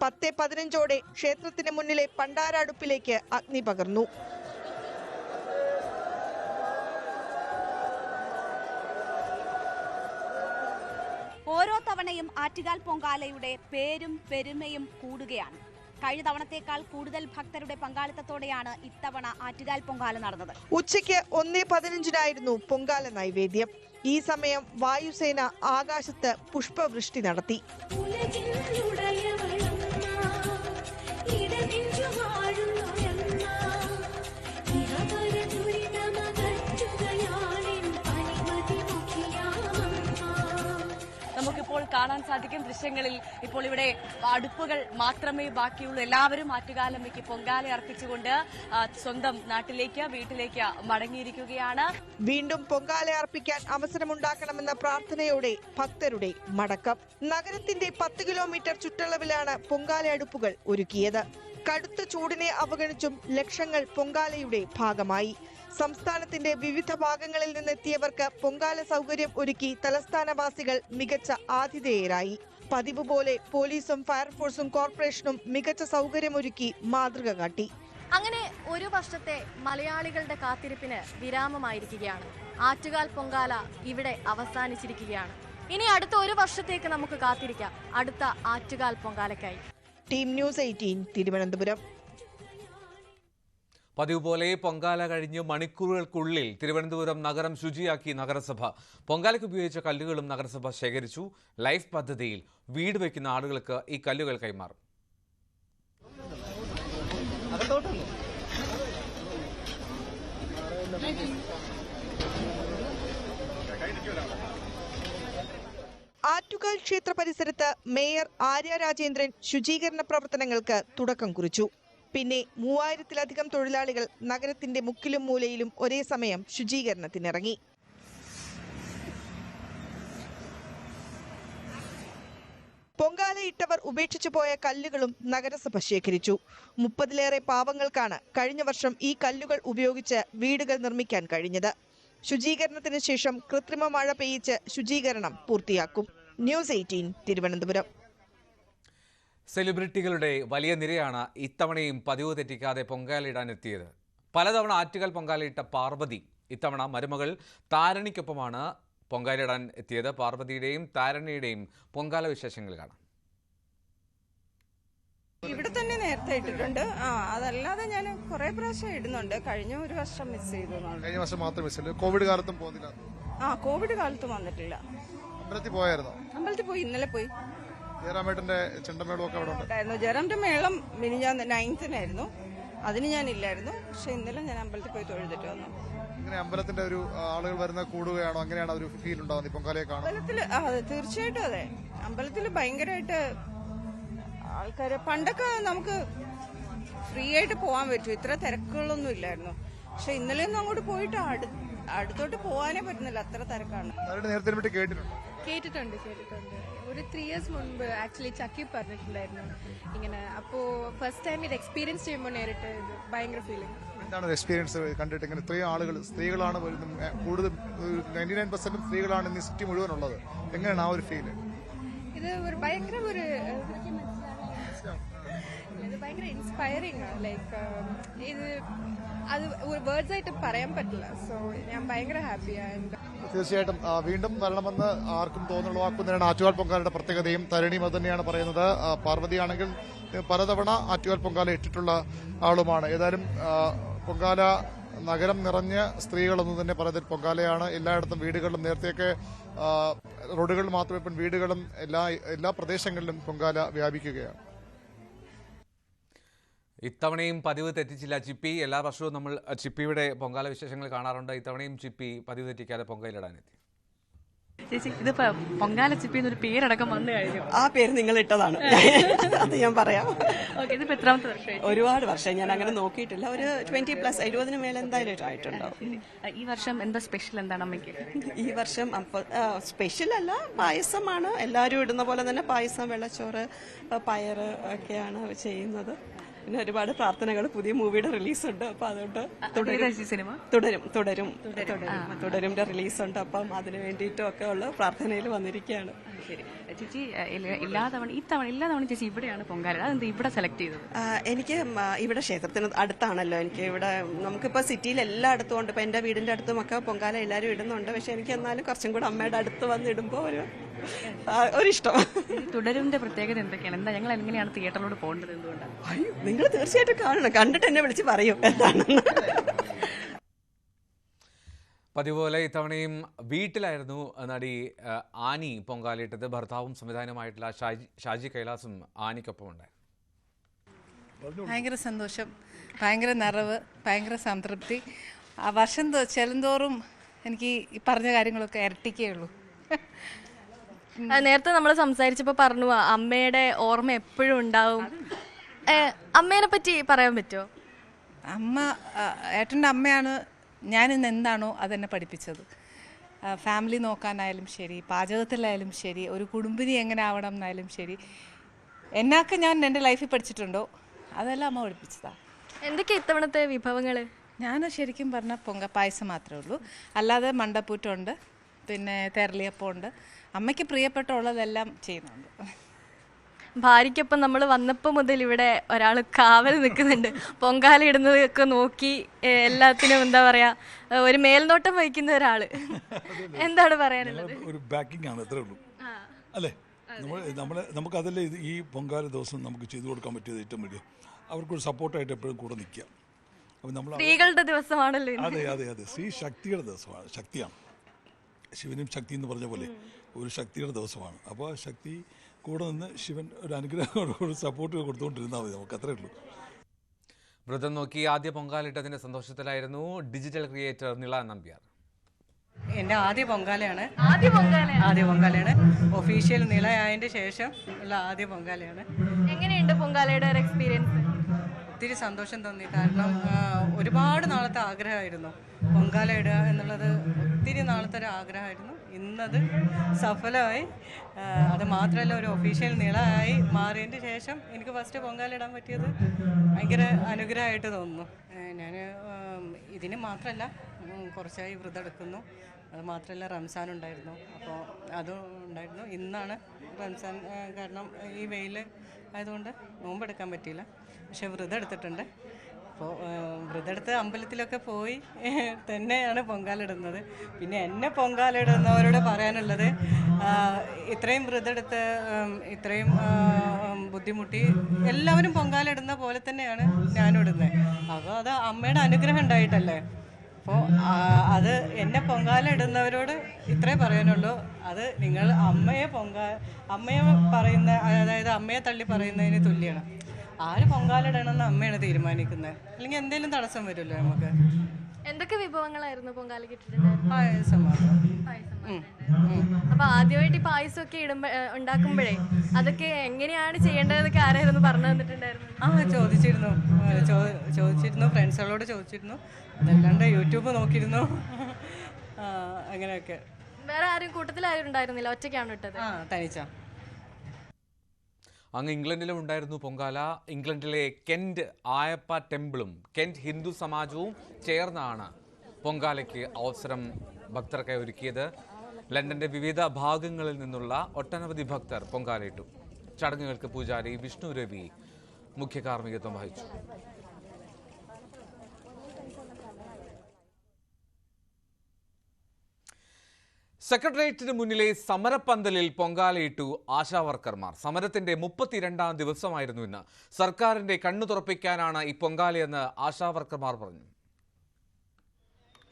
10:15 ക്ഷേത്രത്തിന് മുന്നിലെ പണ്ടാരടുപ്പിലേക്ക് അഗ്നി പകർന്നു. ഓരോ തവണയും ആറ്റുകാൽ പൊങ്കാലയുടെ പേരും പെരുമയും കൂടുകയാണ്. കഴിഞ്ഞ തവണത്തേക്കാൾ കൂടുതൽ ഭക്തരുടെ പങ്കാളിത്തത്തോടെയാണ് ഇത്തവണ ആറ്റുകാൽ പൊങ്കാല നടന്നത്. ഉച്ചയ്ക്ക് 1:15 പൊങ്കാല നൈവേദ്യം. ഈ സമയം വായുസേന ആകാശത്ത് പുഷ്പവൃഷ്ടി നടത്തി. നമുക്കിപ്പോൾ കാണാൻ സാധിക്കും ദൃശ്യങ്ങളിൽ. ഇപ്പോൾ ഇവിടെ അടുപ്പുകൾ മാത്രമേ ബാക്കിയുള്ളൂ. എല്ലാവരും ആറ്റുകാലമ്മയ്ക്ക് പൊങ്കാല അർപ്പിച്ചുകൊണ്ട് സ്വന്തം നാട്ടിലേക്ക്, വീട്ടിലേക്ക് മടങ്ങിയിരിക്കുകയാണ്. വീണ്ടും പൊങ്കാല അർപ്പിക്കാൻ അവസരമുണ്ടാക്കണമെന്ന പ്രാർത്ഥനയോടെ ഭക്തരുടെ മടക്കം. നഗരത്തിന്റെ 10 കിലോമീറ്റർ ചുറ്റളവിലാണ് പൊങ്കാല അടുപ്പുകൾ ഒരുക്കിയത്. കടുത്ത ചൂടിനെ അവഗണിച്ചും ലക്ഷങ്ങൾ പൊങ്കാലയുടെ ഭാഗമായി. സംസ്ഥാനത്തിന്റെ വിവിധ ഭാഗങ്ങളിൽ നിന്നെത്തിയവർക്ക് പൊങ്കാല സൗകര്യം ഒരുക്കി തലസ്ഥാനവാസികൾ മികച്ച ആതിഥേയരായി. പതിവ് പോലെ പോലീസും ഫയർഫോഴ്സും കോർപ്പറേഷനും മികച്ച സൗകര്യമൊരുക്കി മാതൃക കാട്ടി. അങ്ങനെ ഒരു വർഷത്തെ മലയാളികളുടെ കാത്തിരിപ്പിന് വിരാമമായിരിക്കുകയാണ്. ആറ്റുകാൽ പൊങ്കാല ഇവിടെ അവസാനിച്ചിരിക്കുകയാണ്. ഇനി അടുത്ത ഒരു വർഷത്തേക്ക് നമുക്ക് കാത്തിരിക്കാം അടുത്ത ആറ്റുകാൽ പൊങ്കാലയ്ക്കായി. Team News 18 Thiruvananthapuram. പതിവ് പോലെ പൊങ്കാല കഴിഞ്ഞ് മണിക്കൂറുകൾക്കുള്ളിൽ തിരുവനന്തപുരം നഗരം ശുചിയാക്കി നഗരസഭ. പൊങ്കാലയ്ക്ക് ഉപയോഗിച്ച കല്ലുകളും നഗരസഭ ശേഖരിച്ചു. ലൈഫ് പദ്ധതിയിൽ വീട് വയ്ക്കുന്ന ആളുകൾക്ക് ഈ കല്ലുകൾ കൈമാറും. ആറ്റുകാൽ ക്ഷേത്ര പരിസരത്ത് മേയർ ആര്യ രാജേന്ദ്രൻ ശുചീകരണ പ്രവർത്തനങ്ങൾക്ക് തുടക്കം കുറിച്ചു. പിന്നെ 3000-ലധികം തൊഴിലാളികൾ നഗരത്തിന്റെ മുക്കിലും മൂലയിലും ഒരേ സമയം ശുചീകരണത്തിനിറങ്ങി. പൊങ്കാലയിട്ടവർ ഉപേക്ഷിച്ചു പോയ കല്ലുകളും നഗരസഭ ശേഖരിച്ചു. 30-ലേറെ പാവങ്ങൾക്കാണ് കഴിഞ്ഞ വർഷം ഈ കല്ലുകൾ ഉപയോഗിച്ച് വീടുകൾ നിർമ്മിക്കാൻ കഴിഞ്ഞത്. ശുചീകരണത്തിന് ശേഷം കൃത്രിമ മഴ പെയ്യിച്ച് ശുചീകരണം പൂർത്തിയാക്കും. ന്യൂസ് 18 തിരുവനന്തപുരം. സെലിബ്രിറ്റികളുടെ വലിയ നിരയാണ് ഇത്തവണയും പതിവ് തെറ്റിക്കാതെ പൊങ്കാലയിടാനെത്തിയത്. പലതവണ ആറ്റുകാൽ പൊങ്കാലയിട്ട പാർവതി ഇത്തവണ മരുമകൾ താരണിക്കൊപ്പമാണ് പൊങ്കാലയിടാൻ എത്തിയത്. പാർവതിയുടെയും താരണിയുടെയും പൊങ്കാല വിശേഷങ്ങൾ കാണാം. ഇവിടെ തന്നെ നേരത്തെ ഇട്ടിട്ടുണ്ട്. അതല്ലാതെ ഞാൻ കുറെ പ്രാവശ്യം ഇടുന്നുണ്ട്. കഴിഞ്ഞ ഒരു വർഷം മിസ് ചെയ്തു. കഴിഞ്ഞ വർഷം മാത്രം മിസ് ചെയ്തു. കോവിഡ് കാലത്തും പോകുന്നില്ല. കോവിഡ് കാലത്ത് വന്നിട്ടില്ല. അമ്പലത്തിൽ പോയായിരുന്നോ? അമ്പലത്തിൽ പോയി, ഇന്നലെ പോയി. ജയറാമേട്ടന്റെ ചെണ്ടമേളമൊക്കെ അവിടെ ഉണ്ടായിരുന്നു. ജയറാമിന്റെ മേളം മിനിഞ്ഞാന്ന് 9th അതിന് ഞാൻ ഇല്ലായിരുന്നു. പക്ഷെ ഇന്നലെ ഞാൻ അമ്പലത്തിൽ പോയി തൊഴുതിട്ട് വന്നു. ഇങ്ങനെ അമ്പലത്തിന്റെ ഒരു ആളുകൾ വരുന്ന കൂടുകയാണോ? അങ്ങനെയാണ് ഒരു ഫീൽ ഉണ്ടാവുന്നത് പൊങ്കാലയെ കാണാൻ? അമ്പലത്തിൽ അതെ, തീർച്ചയായിട്ടും അതെ. അമ്പലത്തിൽ ഭയങ്കരമായിട്ട് ആൾക്കാര്, പണ്ടൊക്കെ നമുക്ക് ഫ്രീ ആയിട്ട് പോകാൻ പറ്റും, ഇത്ര തിരക്കുകളൊന്നും ഇല്ലായിരുന്നു. പക്ഷെ ഇന്നലെയൊന്നും അങ്ങോട്ട് പോയിട്ട് അടുത്തോട്ട് പോകാനേ പറ്റുന്നില്ല, അത്ര തിരക്കാണ്. നേരത്തെ കേട്ടിട്ടുണ്ട്. ഒരു 3 years മുൻപ് ആക്ച്വലി ചക്കി പറഞ്ഞിട്ടുണ്ടായിരുന്നു ഇങ്ങനെ. അപ്പോൾ ഫസ്റ്റ് ടൈം ഇത് എക്സ്പീരിയൻസ് ചെയ്യുമ്പോൾ നേരിട്ട് ഇത് ഭയങ്കര ഫീലിംഗ്. എന്താണ് എക്സ്പീരിയൻസ് കണ്ടിട്ട്? ഇങ്ങനെ ഇത്രയും ആളുകൾ, സ്ത്രീകളാണ് കൂടുതൽ, 99% സ്ത്രീകളാണ് ഇന്ന് സിറ്റി മുഴുവനുള്ളത്. എങ്ങനെയാണ് ആ ഒരു ഫീല്? ഇത് ഒരു ഭയങ്കര ഇൻസ്പയറിംഗ് ആണ്. ലൈക്ക് ഇത് അത് ഒരു വേർഡ്സ് ആയിട്ട് പറയാൻ പറ്റില്ല. സോ ഞാൻ ഭയങ്കര ഹാപ്പിയാണ്. തീർച്ചയായിട്ടും വീണ്ടും വരണമെന്ന് ആർക്കും തോന്നുള്ളവാക്കുന്നതിനാണ് ആറ്റുകാൽ പൊങ്കാലയുടെ പ്രത്യേകതയും. തരണിയും അത് തന്നെയാണ് പറയുന്നത്. പാർവതിയാണെങ്കിൽ പലതവണ ആറ്റുകാൽ പൊങ്കാല ഇട്ടിട്ടുള്ള ആളുമാണ്. ഏതായാലും പൊങ്കാല നഗരം നിറഞ്ഞ സ്ത്രീകളൊന്നും തന്നെ പറയുന്നത് പൊങ്കാലയാണ്. എല്ലായിടത്തും വീടുകളിലും, നേരത്തെയൊക്കെ റോഡുകളിൽ മാത്രമേ, ഇപ്പം വീടുകളും എല്ലാ പ്രദേശങ്ങളിലും പൊങ്കാല വ്യാപിക്കുകയാണ്. ഇത്തവണയും പതിവ് തെറ്റിച്ചില്ല ചിപ്പി. എല്ലാ വർഷവും നമ്മൾ ചിപ്പിയുടെ പൊങ്കാല വിശേഷങ്ങൾ കാണാറുണ്ട്. ഇത്തവണയും ചിപ്പി പതിവ് തെറ്റിക്കാതെ പൊങ്കാലയിടാനെത്തി. ചേച്ചി, ഇതിപ്പോ പൊങ്കാല ചിപ്പി എന്നൊരു പേരടക്കം വന്നു കഴിഞ്ഞു. ആ പേര് നിങ്ങൾ ഇട്ടതാണ്, അത് ഞാൻ പറയാം. ഇതിപ്പോ എത്രാമത്തെ വർഷം? ഒരുപാട് വർഷം ഞാൻ അങ്ങനെ നോക്കിയിട്ടില്ല. ഒരു 20+ 70 മേലെ എന്തായാലും ആയിട്ടുണ്ടാവും. ഈ വർഷം എന്താ സ്പെഷ്യൽ? എന്താണ് അമ്മയ്ക്ക് ഈ വർഷം? സ്പെഷ്യൽ അല്ല, പായസമാണ്. എല്ലാവരും ഇടുന്ന പോലെ തന്നെ പായസം, വെള്ളച്ചോറ്, പയറ് ഒക്കെയാണ് ചെയ്യുന്നത്. പിന്നെ ഒരുപാട് പ്രാർത്ഥനകൾ. പുതിയ മൂവിയുടെ റിലീസുണ്ട്. അപ്പൊ അതുകൊണ്ട് തുടരുംന്റെ റിലീസുണ്ട്. അപ്പം അതിന് വേണ്ടിയിട്ടും ഒക്കെ ഉള്ള പ്രാർത്ഥനയിൽ വന്നിരിക്കുകയാണ്. ചേച്ചി, എല്ലാ തവണ ചേച്ചി ഇവിടെയാണ് പൊങ്കാല. അതെന്താ ഇവിടെ സെലക്ട് ചെയ്തത്? എനിക്ക് ഇവിടെ ക്ഷേത്രത്തിന് അടുത്താണല്ലോ. എനിക്ക് ഇവിടെ നമുക്കിപ്പോൾ സിറ്റിയിൽ എല്ലായിടത്തും ഉണ്ട്. ഇപ്പം എൻ്റെ വീടിൻ്റെ അടുത്തും ഒക്കെ പൊങ്കാല എല്ലാവരും ഇടുന്നുണ്ട്. പക്ഷെ എനിക്ക് എന്നാലും കുറച്ചും കൂടെ അമ്മയുടെ അടുത്ത് വന്നിടുമ്പോൾ ഒരിഷ്ടം. തുടരുംന്റെ പ്രത്യേകത എന്തൊക്കെയാണ്? എന്താ ഞങ്ങൾ എങ്ങനെയാണ് തിയേറ്ററിലോട് പോകേണ്ടത്? എന്തുകൊണ്ടാണ്? നിങ്ങൾ തീർച്ചയായിട്ടും കാണണം. കണ്ടിട്ട് എന്നെ വിളിച്ച് പറയും എന്താണെന്ന്. പതിവ് പോലെ ഇത്തവണയും വീട്ടിലായിരുന്നു നടി ആനി പൊങ്കാലയിട്ടത്. ഭർത്താവും സംവിധാനമായിട്ടുള്ള ഷാജി കൈലാസും ആനിക്കൊപ്പമുണ്ടായി. ഭയങ്കര സന്തോഷം, ഭയങ്കര നിറവ്, ഭയങ്കര സംതൃപ്തി. ആ വർഷം ചെല്ലുന്തോറും എനിക്ക് ഈ പറഞ്ഞ കാര്യങ്ങളൊക്കെ ഇരട്ടിക്കുകയുള്ളൂ. നേരത്തെ നമ്മൾ സംസാരിച്ചപ്പോൾ പറഞ്ഞു അമ്മയുടെ ഓർമ്മ എപ്പോഴും ഉണ്ടാവും. അമ്മേനെ പറ്റി പറയാൻ പറ്റുമോ? അമ്മ, ഏട്ടൻ്റെ അമ്മയാണ് ഞാൻ ഇന്ന് എന്താണോ അതെന്നെ പഠിപ്പിച്ചത്. ഫാമിലി നോക്കാനായാലും ശരി, പാചകത്തിലായാലും ശരി, ഒരു കുടുംബിനി എങ്ങനെ ആവണം എന്നായാലും ശരി, എന്നൊക്കെ ഞാൻ എൻ്റെ ലൈഫിൽ പഠിച്ചിട്ടുണ്ടോ അതെല്ലാം അമ്മ പഠിപ്പിച്ചതാണ്. എന്തൊക്കെയാണ് ഇത്തവണത്തെ വിഭവങ്ങൾ? ഞാൻ ശരിക്കും പറഞ്ഞാൽ പായസം മാത്രമേ ഉള്ളൂ. അല്ലാതെ മണ്ടപ്പൂറ്റുണ്ട്, പിന്നെ തെരളിയപ്പമുണ്ട്. അമ്മയ്ക്ക് പ്രിയപ്പെട്ടുള്ളതെല്ലാം ചെയ്യുന്നുണ്ട്. ഭാര്യയ്ക്കൊപ്പം നമ്മൾ വന്നപ്പോൾ മുതൽ ഇവിടെ ഒരാൾ കാവൽ നിൽക്കുന്നുണ്ട്. പൊങ്കാല ഇടുന്നതൊക്കെ നോക്കി എല്ലാത്തിനും എന്താ പറയാ, ഒരു മേൽനോട്ടം വഹിക്കുന്ന ഒരാള്. എന്താണ് പറയാനുള്ളത്? ഒരു ബാക്കിംഗ് ആണ്, അത്രേ ഉള്ളൂ അല്ലേ? നമുക്കതല്ലേ ഈ പൊങ്കാല ദിവസം നമുക്ക് ചെയ്തു കൊടുക്കാൻ പറ്റിയത് ഏറ്റവും വലിയ. അവർക്കൊരു സപ്പോർട്ടായിട്ട് എപ്പോഴും കൂടെ നിൽക്കുക. അപ്പം നമ്മൾ സ്ത്രീകളുടെ ദിവസമാണല്ലോ. അതെ അതെ അതെ, സ്ത്രീ ശക്തിയുടെ ദിവസമാണ്, ശക്തിയാണ്. ശിവനും ശക്തി എന്ന് പറഞ്ഞ പോലെ ഒരു ശക്തിയുടെ ദിവസമാണ്. അപ്പോൾ ആ ശക്തി കൂടെ നിന്ന് ശിവൻ ഒരു അനുഗ്രഹം, ഒരു സപ്പോർട്ട് കൊടുത്തുകൊണ്ടിരുന്നാൽ മതി, നമുക്ക് അത്രേ ഉള്ളൂ. വ്രതം നോക്കി ആദ്യ പൊങ്കാലിട്ടതിന്റെ സന്തോഷത്തിലായിരുന്നു ഡിജിറ്റൽ ക്രിയേറ്റർ നിള നമ്പ്യാർ. എൻ്റെ ആദ്യ പൊങ്കാലയാണ്. ഒഫീഷ്യൽ നിളയായതിൻ്റെ ശേഷം ഉള്ള ആദ്യ പൊങ്കാലയാണ്. എങ്ങനെയുണ്ട് പൊങ്കാലയുടെ ഒരു എക്സ്പീരിയൻസ്? ഒത്തിരി സന്തോഷം തോന്നി. കാരണം ഒരുപാട് നാളത്തെ ആഗ്രഹമായിരുന്നു പൊങ്കാല ഇടുക എന്നുള്ളത്. ഒത്തിരി നാളത്തെ ഒരു ആഗ്രഹമായിരുന്നു. ഇന്നത് സഫലമായി. അത് മാത്രമല്ല, ഒരു ഒഫീഷ്യൽ നിളയായി മാറിയതിൻ്റെ ശേഷം എനിക്ക് ഫസ്റ്റ് പൊങ്കാല ഇടാൻ പറ്റിയത് ഭയങ്കര അനുഗ്രഹമായിട്ട് തോന്നുന്നു. ഞാൻ ഇതിന് മാത്രമല്ല, കുറച്ചായി വ്രതം എടുക്കുന്നു. അത് മാത്രമല്ല, റംസാൻ ഉണ്ടായിരുന്നു. അപ്പോൾ അതും ഉണ്ടായിരുന്നു. ഇന്നാണ് റംസാൻ. കാരണം ഈ വെയിൽ ആയതുകൊണ്ട് നോമ്പെടുക്കാൻ പറ്റിയില്ല. പക്ഷെ വ്രതം എടുത്തിട്ടുണ്ട്. അപ്പോൾ വ്രതെടുത്ത് അമ്പലത്തിലൊക്കെ പോയി തന്നെയാണ് പൊങ്കാലിടുന്നത്. പിന്നെ എന്നെ പൊങ്കാലിടുന്നവരോട് പറയാനുള്ളത്, ഇത്രയും വ്രതെടുത്ത് ഇത്രയും ബുദ്ധിമുട്ടി എല്ലാവരും പൊങ്കാലിടുന്ന പോലെ തന്നെയാണ് ഞാനും ഇടുന്നത്. അപ്പോൾ അത് അമ്മയുടെ അനുഗ്രഹം ഉണ്ടായിട്ടല്ലേ. അപ്പോൾ അത് എന്നെ പൊങ്കാലിടുന്നവരോട് ഇത്രേ പറയാനുള്ളൂ. അത് നിങ്ങൾ അമ്മയെ പറയുന്ന, അതായത് അമ്മയെ തള്ളി പറയുന്നതിന് തുല്യമാണ്. ആര് പൊങ്കാലിടണമെന്ന് അമ്മയാണ് തീരുമാനിക്കുന്നത്. അല്ലെങ്കിൽ എന്തെങ്കിലും തടസ്സം വരുമല്ലോ നമുക്ക്. എന്തൊക്കെ വിഭവങ്ങളായിരുന്നു പൊങ്കാലയ്ക്ക് ഇട്ടിട്ടുണ്ടായിരുന്നത്? പായസം മാത്രം. അപ്പൊ ആദ്യമായിട്ട് ഈ പായസമൊക്കെ ഉണ്ടാക്കുമ്പോഴേ അതൊക്കെ എങ്ങനെയാണ് ചെയ്യേണ്ടതെന്നൊക്കെ ആരായിരുന്നു പറഞ്ഞു തന്നിട്ടുണ്ടായിരുന്നു? ചോദിച്ചിരുന്നു ഫ്രണ്ട്സുകളോട് ചോദിച്ചിരുന്നു. അതല്ലാണ്ട് യൂട്യൂബ് നോക്കിയിരുന്നു. അങ്ങനെയൊക്കെ. വേറെ ആരും കൂട്ടത്തിൽ ആരും ഉണ്ടായിരുന്നില്ല, ഒറ്റയ്ക്കാണ് ഇട്ടത്? തനിച്ച. അങ്ങ് ഇംഗ്ലണ്ടിലും ഉണ്ടായിരുന്നു പൊങ്കാല. ഇംഗ്ലണ്ടിലെ കെന്റ് ആയപ്പ ടെമ്പിളും കെന്റ് ഹിന്ദു സമാജവും ചേർന്നാണ് പൊങ്കാലയ്ക്ക് അവസരം ഭക്തർക്കായി ഒരുക്കിയത്. ലണ്ടന്റെ വിവിധ ഭാഗങ്ങളിൽ നിന്നുള്ള ഒട്ടനവധി ഭക്തർ പൊങ്കാലയിട്ടു. ചടങ്ങുകൾക്ക് പൂജാരി വിഷ്ണു രവി മുഖ്യ കാർമ്മികത്വം വഹിച്ചു. സെക്രട്ടേറിയറ്റിന് മുന്നിലെ സമരപ്പന്തലിൽ പൊങ്കാലയിട്ടു ആശാവർക്കർമാർ. സമരത്തിന്റെ 32ാം ദിവസമായിരുന്നു ഇന്ന്. സർക്കാരിന്റെ കണ്ണു തുറപ്പിക്കാനാണ് ഈ പൊങ്കാലയെന്ന് ആശാവർക്കർമാർ പറഞ്ഞു.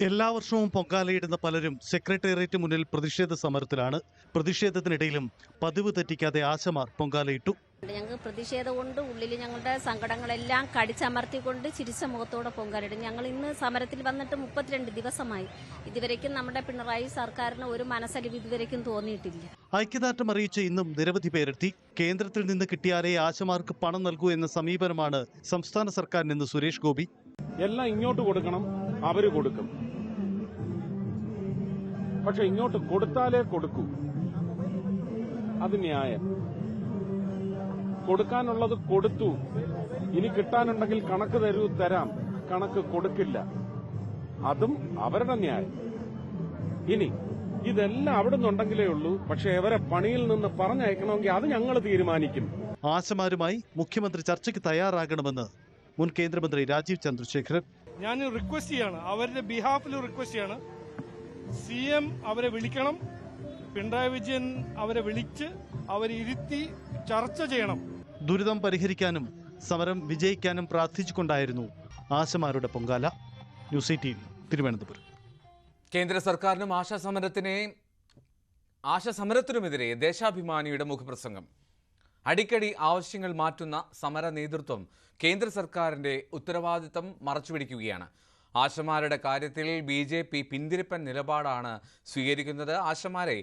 എല്ലാ വർഷവും പൊങ്കാലയിടുന്ന പലരും സെക്രട്ടേറിയറ്റ് മുന്നിൽ പ്രതിഷേധ സമരത്തിലാണ്. പ്രതിഷേധത്തിനിടയിലും പതിവ് തെറ്റിക്കാതെ ആശമാർ പൊങ്കാലയിട്ടു. ഞങ്ങൾക്ക് പ്രതിഷേധം കൊണ്ട് ഉള്ളിൽ ഞങ്ങളുടെ സങ്കടങ്ങളെല്ലാം കടിച്ചമർത്തിക്കൊണ്ട് ചിരിച്ച മുഖത്തോടെ പൊങ്കാലയിടും. ഞങ്ങൾ ഇന്ന് സമരത്തിൽ വന്നിട്ട് 32 ദിവസമായി. ഇതുവരേക്കും നമ്മുടെ പിണറായി സർക്കാരിന് ഒരു മനസ്സലിവ് ഇതുവരേക്കും തോന്നിയിട്ടില്ല. ഐക്യദാർഢ്യം അറിയിച്ച് ഇന്നും നിരവധി പേരെത്തി. കേന്ദ്രത്തിൽ നിന്ന് കിട്ടിയാലേ ആശമാർക്ക് പണം നൽകൂ എന്ന സമീപനമാണ് സംസ്ഥാന സർക്കാരിനെന്ന് സുരേഷ് ഗോപി. എല്ലാം ഇങ്ങോട്ട് കൊടുക്കണം, അവര് കൊടുക്കും. പക്ഷെ ഇങ്ങോട്ട് കൊടുത്താലേ കൊടുക്കൂ, അത് ന്യായം. കൊടുക്കാനുള്ളത് കൊടുത്തു, ഇനി കിട്ടാനുണ്ടെങ്കിൽ കണക്ക് തരാം, കണക്ക് കൊടുക്കില്ല, അതും അവരുടെ ന്യായം. ഇനി ഇതെല്ലാം അവിടെ നിന്നുണ്ടെങ്കിലേ ഉള്ളൂ. പക്ഷെ അവരെ പണിയിൽ നിന്ന് പറഞ്ഞയക്കണമെങ്കിൽ അത് ഞങ്ങൾ തീരുമാനിക്കും. ആശമാരുമായി മുഖ്യമന്ത്രി ചർച്ചയ്ക്ക് തയ്യാറാകണമെന്ന് മുൻ കേന്ദ്രമന്ത്രി രാജീവ് ചന്ദ്രശേഖരൻ. ഞാൻ റിക്വസ്റ്റ് ചെയ്യാണ്, അവരുടെ ബിഹാഫിൽ റിക്വസ്റ്റ് ചെയ്യാണ്. CM അവരെ വിളിക്കണം, പിണറായി വിജയൻ അവരെ വിളിച്ച് അവരിരുത്തി ചർച്ച ചെയ്യണം. ദുരിതം പരിഹരിക്കാനും സമരം വിജയിക്കാനും പ്രാർത്ഥിച്ചുകൊണ്ടായിരുന്നു ആശമാരുടെ പൊങ്കാല. ന്യൂസ് 18 തിരുവനന്തപുരം. കേന്ദ്ര സർക്കാരിനും ആശാസമരത്തിനുമെതിരെ ദേശാഭിമാനിയുടെ മുഖപ്രസംഗം. അടിക്കടി ആവശ്യങ്ങൾ മാറ്റുന്ന സമര നേതൃത്വം കേന്ദ്ര സർക്കാരിന്റെ ഉത്തരവാദിത്തം മറച്ചുപിടിക്കുകയാണ്. ആശമാരുടെ കാര്യത്തിൽ BJP പിന്തിരിപ്പൻ നിലപാടാണ് സ്വീകരിക്കുന്നത്. ആശമാരെ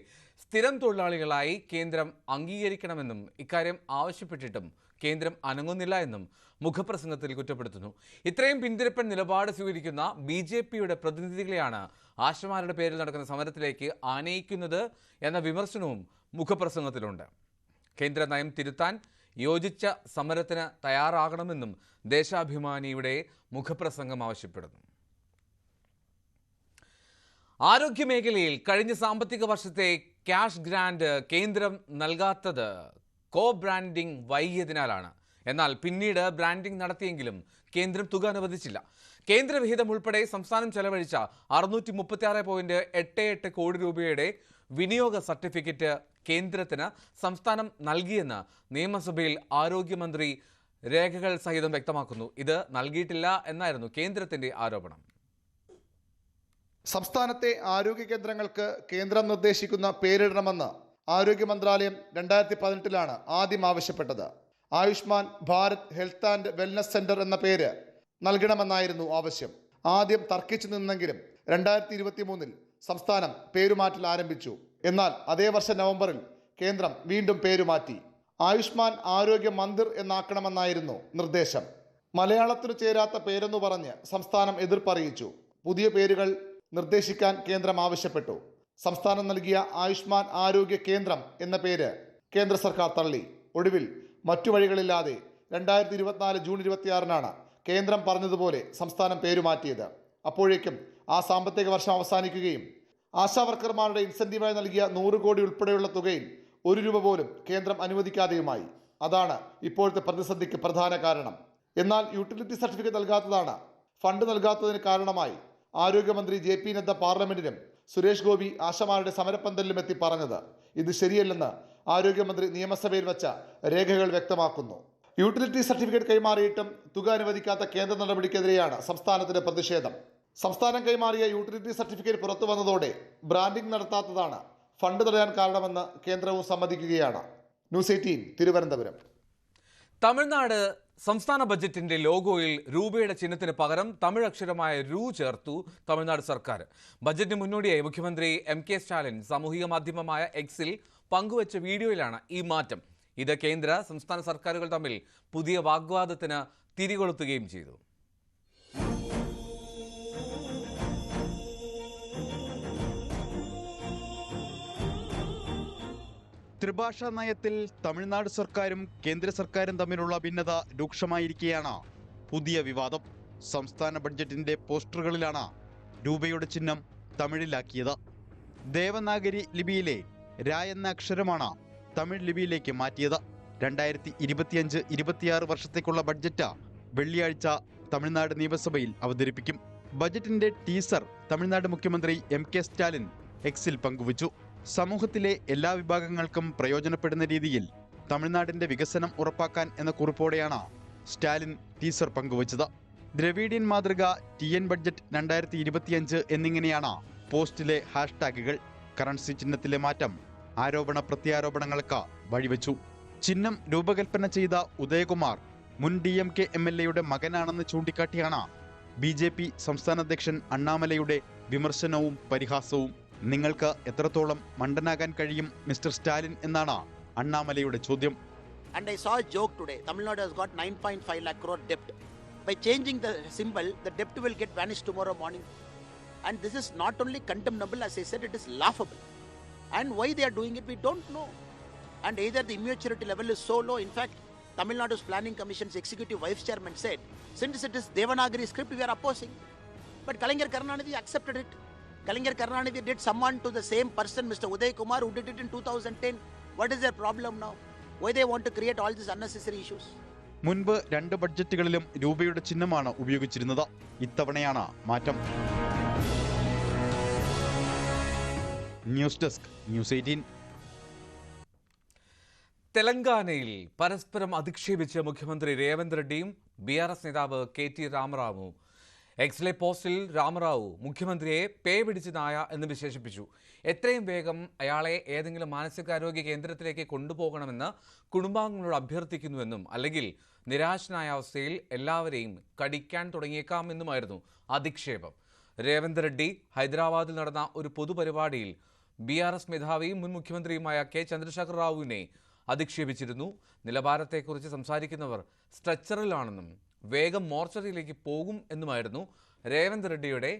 സ്ഥിരം തൊഴിലാളികളായി കേന്ദ്രം അംഗീകരിക്കണമെന്നും ഇക്കാര്യം ആവശ്യപ്പെട്ടിട്ടും കേന്ദ്രം അനങ്ങുന്നില്ല എന്നും മുഖപ്രസംഗത്തിൽ കുറ്റപ്പെടുത്തുന്നു. ഇത്രയും പിന്തിരിപ്പൻ നിലപാട് സ്വീകരിക്കുന്ന BJPയുടെ പ്രതിനിധികളെയാണ് ആശമാരുടെ പേരിൽ നടക്കുന്ന സമരത്തിലേക്ക് ആനയിക്കുന്നത് എന്ന വിമർശനവും മുഖപ്രസംഗത്തിലുണ്ട്. കേന്ദ്ര നയം തിരുത്താൻ യോജിച്ച സമരത്തിന് തയ്യാറാകണമെന്നും ദേശാഭിമാനിയുടെ മുഖപ്രസംഗം ആവശ്യപ്പെടുന്നു. ആരോഗ്യമേഖലയിൽ കഴിഞ്ഞ സാമ്പത്തിക വർഷത്തെ ക്യാഷ് ഗ്രാന്റ് കേന്ദ്രം നൽകാത്തത് കോ ബ്രാൻഡിംഗ് വൈകിയതിനാലാണ്. എന്നാൽ പിന്നീട് ബ്രാൻഡിംഗ് നടത്തിയെങ്കിലും കേന്ദ്രം തുക അനുവദിച്ചില്ല. കേന്ദ്രവിഹിതം ഉൾപ്പെടെ സംസ്ഥാനം ചെലവഴിച്ച 636.88 കോടി രൂപയുടെ വിനിയോഗ സർട്ടിഫിക്കറ്റ് കേന്ദ്രത്തിന് സംസ്ഥാനം നൽകിയെന്ന് നിയമസഭയിൽ ആരോഗ്യമന്ത്രി രേഖകൾ സഹിതം വ്യക്തമാക്കുന്നു. ഇത് നൽകിയിട്ടില്ല എന്നായിരുന്നു കേന്ദ്രത്തിന്റെ ആരോപണം. സംസ്ഥാനത്തെ ആരോഗ്യ കേന്ദ്രങ്ങൾക്ക് കേന്ദ്രം നിർദ്ദേശിക്കുന്ന പേരിടണമെന്ന് ആരോഗ്യ മന്ത്രാലയം 2018 ആദ്യം ആവശ്യപ്പെട്ടത്. Ayushman Bharat health and wellness centre എന്ന പേര് നൽകണമെന്നായിരുന്നു ആവശ്യം. ആദ്യം തർക്കിച്ചു നിന്നെങ്കിലും 2023 സംസ്ഥാനം പേരുമാറ്റൽ ആരംഭിച്ചു. എന്നാൽ അതേ വർഷം നവംബറിൽ കേന്ദ്രം വീണ്ടും പേരുമാറ്റി. ആയുഷ്മാൻ ആരോഗ്യ മന്ദിർ എന്നാക്കണമെന്നായിരുന്നു നിർദ്ദേശം. മലയാളത്തിനു ചേരാത്ത പേരെന്നു പറഞ്ഞ് സംസ്ഥാനം എതിർപ്പറിയിച്ചു. പുതിയ പേരുകൾ നിർദ്ദേശിക്കാൻ കേന്ദ്രം ആവശ്യപ്പെട്ടു. സംസ്ഥാനം നൽകിയ ആയുഷ്മാൻ ആരോഗ്യ കേന്ദ്രം എന്ന പേര് കേന്ദ്ര സർക്കാർ തള്ളി. ഒടുവിൽ മറ്റു വഴികളില്ലാതെ 2024 ജൂൺ 26 കേന്ദ്രം പറഞ്ഞതുപോലെ സംസ്ഥാനം പേരുമാറ്റിയത്. അപ്പോഴേക്കും ആ സാമ്പത്തിക വർഷം അവസാനിക്കുകയും ആശാവർക്കർമാരുടെ ഇൻസെന്റീവായി നൽകിയ 100 കോടി ഉൾപ്പെടെയുള്ള തുകയിൽ 1 രൂപ പോലും കേന്ദ്രം അനുവദിക്കാതെയുമായി. അതാണ് ഇപ്പോഴത്തെ പ്രതിസന്ധിക്ക് പ്രധാന കാരണം. എന്നാൽ യൂട്ടിലിറ്റി സർട്ടിഫിക്കറ്റ് നൽകാത്തതാണ് ഫണ്ട് നൽകാത്തതിന് കാരണമായി ആരോഗ്യമന്ത്രി JP നദ്ദ പാർലമെന്റിനും സുരേഷ് ഗോപി ആശമാരുടെ സമരപ്പന്തലിലും എത്തി പറഞ്ഞത് ഇത് ശരിയല്ലെന്ന് ആരോഗ്യമന്ത്രി നിയമസഭയിൽ വച്ച രേഖകൾ വ്യക്തമാക്കുന്നു. യൂട്ടിലിറ്റി സർട്ടിഫിക്കറ്റ് കൈമാറിയിട്ടും തുക അനുവദിക്കാത്ത കേന്ദ്ര നടപടിക്കെതിരെയാണ് സംസ്ഥാനത്തിന്റെ പ്രതിഷേധം. സംസ്ഥാനം കൈമാറിയ യൂട്ടിലിറ്റി സർട്ടിഫിക്കറ്റ് പുറത്തു വന്നതോടെ ബ്രാൻഡിംഗ് നടത്താത്തതാണ് ഫണ്ട് തടയാൻ കാരണമെന്ന് കേന്ദ്രവും സമ്മതിക്കുകയാണ്. ന്യൂസ് 18 തിരുവനന്തപുരം. തമിഴ്നാട് സംസ്ഥാന ബജറ്റിന്റെ ലോഗോയിൽ രൂപയുടെ ചിഹ്നത്തിന് പകരം തമിഴ് അക്ഷരമായ രൂ ചേർത്തു തമിഴ്നാട് സർക്കാർ. ബജറ്റിന് മുന്നോടിയായി മുഖ്യമന്ത്രി MK സ്റ്റാലിൻ സാമൂഹിക മാധ്യമമായ എക്സിൽ പങ്കുവച്ച വീഡിയോയിലാണ് ഈ മാറ്റം. ഇത് കേന്ദ്ര സംസ്ഥാന സർക്കാരുകൾ തമ്മിൽ പുതിയ വാഗ്വാദത്തിന് തിരികൊളുത്തുകയും ചെയ്തു. ത്രിഭാഷാ നയത്തിൽ തമിഴ്നാട് സർക്കാരും കേന്ദ്ര സർക്കാരും തമ്മിലുള്ള ഭിന്നത രൂക്ഷമായിരിക്കെയാണ് പുതിയ വിവാദം. സംസ്ഥാന ബഡ്ജറ്റിന്റെ പോസ്റ്ററുകളിലാണ് രൂപയുടെ ചിഹ്നം തമിഴിലാക്കിയത്. ദേവനാഗരി ലിപിയിലെ രാ എന്ന അക്ഷരമാണ് തമിഴ് ലിപിയിലേക്ക് മാറ്റിയത്. 2025-26 വർഷത്തേക്കുള്ള ബഡ്ജറ്റ് വെള്ളിയാഴ്ച തമിഴ്നാട് നിയമസഭയിൽ അവതരിപ്പിക്കും. ബജറ്റിന്റെ ടീസർ തമിഴ്നാട് മുഖ്യമന്ത്രി MK സ്റ്റാലിൻ എക്സിൽ പങ്കുവച്ചു. സമൂഹത്തിലെ എല്ലാ വിഭാഗങ്ങൾക്കും പ്രയോജനപ്പെടുന്ന രീതിയിൽ തമിഴ്നാടിന്റെ വികസനം ഉറപ്പാക്കാൻ എന്ന കുറിപ്പോടെയാണ് സ്റ്റാലിൻ ടീസർ പങ്കുവച്ചത്. ദ്രവീഡിയൻ മാതൃക, TN ബഡ്ജറ്റ് 2025 എന്നിങ്ങനെയാണ് പോസ്റ്റിലെ ഹാഷ്ടാഗുകൾ. കറൻസി ചിഹ്നത്തിലെ മാറ്റം ആരോപണ പ്രത്യാരോപണങ്ങൾക്ക് വഴിവെച്ചു. ചിഹ്നം രൂപകൽപ്പന ചെയ്ത ഉദയകുമാർ മുൻ DMK MLAയുടെ മകനാണെന്ന് ചൂണ്ടിക്കാട്ടിയാണ് BJP സംസ്ഥാന അധ്യക്ഷൻ അണ്ണാമലയുടെ വിമർശനവും പരിഹാസവും. നിങ്ങൾക്ക് എത്രത്തോളം മണ്ടനാകാൻ കഴിയും മിസ്റ്റർ സ്റ്റാലിൻ എന്നാണ് അണ്ണാമലയുടെ ചോദ്യം. And I saw a joke today. Tamil Nadu has got 9.5 lakh crore debt. By changing the symbol, the debt will get vanished tomorrow morning. And this is not only condemnable, as I said, it is laughable. And why they are doing it, we don't know. And either the immaturity level is so low. In fact, Tamil Nadu's Planning Commission's executive vice chairman said, since it is Devanagari script, we are opposing. But Kalaignar Karunanidhi accepted it. Kalaignar Karunanidhi did someone to the same person, Mr. Uday Kumar, who did it in 2010. What is their problem now? Why they want to create all these unnecessary issues? മുൻപ് 2 ബഡ്ജറ്റുകളിലും രൂപയുടെ ചിഹ്നമാണ് ഉപയോഗിച്ചിരുന്നത്. ഇത്തവണയാണ് മാറ്റം. News desk, news 18. തെലങ്കാനയിൽ പരസ്പരം അധിക്ഷേപിച്ച് മുഖ്യമന്ത്രി Revanth റെഡ്ഡിയും BRS നേതാവ് KT രാമറാവുവും. എക്സിലെ പോസ്റ്റിൽ രാമറാവു മുഖ്യമന്ത്രിയെ പേ പിടിച്ച് നായ എന്ന് വിശേഷിപ്പിച്ചു. എത്രയും വേഗം അയാളെ ഏതെങ്കിലും മാനസികാരോഗ്യ കേന്ദ്രത്തിലേക്ക് കൊണ്ടുപോകണമെന്ന് കുടുംബാംഗങ്ങളോട് അഭ്യർത്ഥിക്കുന്നുവെന്നും അല്ലെങ്കിൽ നിരാശനായ അവസ്ഥയിൽ എല്ലാവരെയും കടിക്കാൻ തുടങ്ങിയേക്കാമെന്നുമായിരുന്നു അധിക്ഷേപം. രേവന്ത് റെഡ്ഡി ഹൈദരാബാദിൽ നടന്ന ഒരു പൊതുപരിപാടിയിൽ BRS മേധാവിയും മുൻ മുഖ്യമന്ത്രിയുമായ K. ചന്ദ്രശേഖർ റാവുവിനെ അധിക്ഷേപിച്ചിരുന്നു. നിലവാരത്തെക്കുറിച്ച് സംസാരിക്കുന്നവർ സ്ട്രെച്ചറിലാണെന്നും വേഗം മോർച്ചറിയിലേക്ക് പോകും എന്നുമായിരുന്നു രേവന്ത് റെഡ്ഡിയുടെ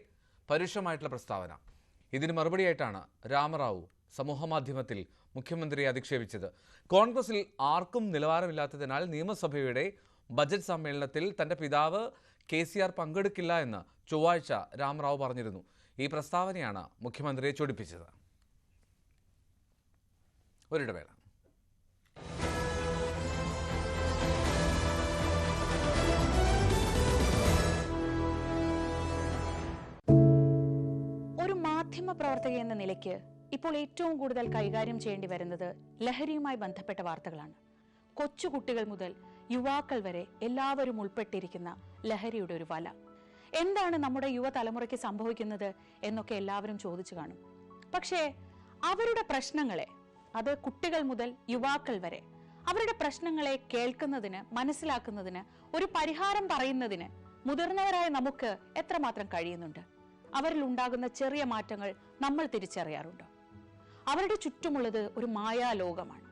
പരുഷമായിട്ടുള്ള പ്രസ്താവന. ഇതിന് മറുപടിയായിട്ടാണ് രാമറാവു സമൂഹമാധ്യമത്തിൽ മുഖ്യമന്ത്രിയെ അധിക്ഷേപിച്ചത്. കോൺഗ്രസിൽ ആർക്കും നിലവാരമില്ലാത്തതിനാൽ നിയമസഭയുടെ ബജറ്റ് സമ്മേളനത്തിൽ തന്റെ പിതാവ് KCR പങ്കെടുക്കില്ല എന്ന് ചൊവ്വാഴ്ച രാമറാവു പറഞ്ഞിരുന്നു. ഈ പ്രസ്താവനയാണ് മുഖ്യമന്ത്രിയെ ചൊടിപ്പിച്ചത്. ഒരിടവേള. മാധ്യമപ്രവർത്തക എന്ന നിലയ്ക്ക് ഇപ്പോൾ ഏറ്റവും കൂടുതൽ കൈകാര്യം ചെയ്യേണ്ടി വരുന്നത് ലഹരിയുമായി ബന്ധപ്പെട്ട വാർത്തകളാണ്. കൊച്ചുകുട്ടികൾ മുതൽ യുവാക്കൾ വരെ എല്ലാവരും ഉൾപ്പെട്ടിരിക്കുന്ന ലഹരിയുടെ ഒരു വല. എന്താണ് നമ്മുടെ യുവതലമുറയ്ക്ക് സംഭവിക്കുന്നത് എന്നൊക്കെ എല്ലാവരും ചോദിച്ചു കാണും. പക്ഷേ അവരുടെ പ്രശ്നങ്ങളെ, അത് കുട്ടികൾ മുതൽ യുവാക്കൾ വരെ, അവരുടെ പ്രശ്നങ്ങളെ കേൾക്കുന്നതിന്, മനസ്സിലാക്കുന്നതിന്, ഒരു പരിഹാരം പറയുന്നതിന് മുതിർന്നവരായ നമുക്ക് എത്രമാത്രം കഴിയുന്നുണ്ട്? അവരിൽ ഉണ്ടാകുന്ന ചെറിയ മാറ്റങ്ങൾ നമ്മൾ തിരിച്ചറിയാറുണ്ട്. അവരുടെ ചുറ്റുമുള്ളത് ഒരു മായാലോകമാണ്.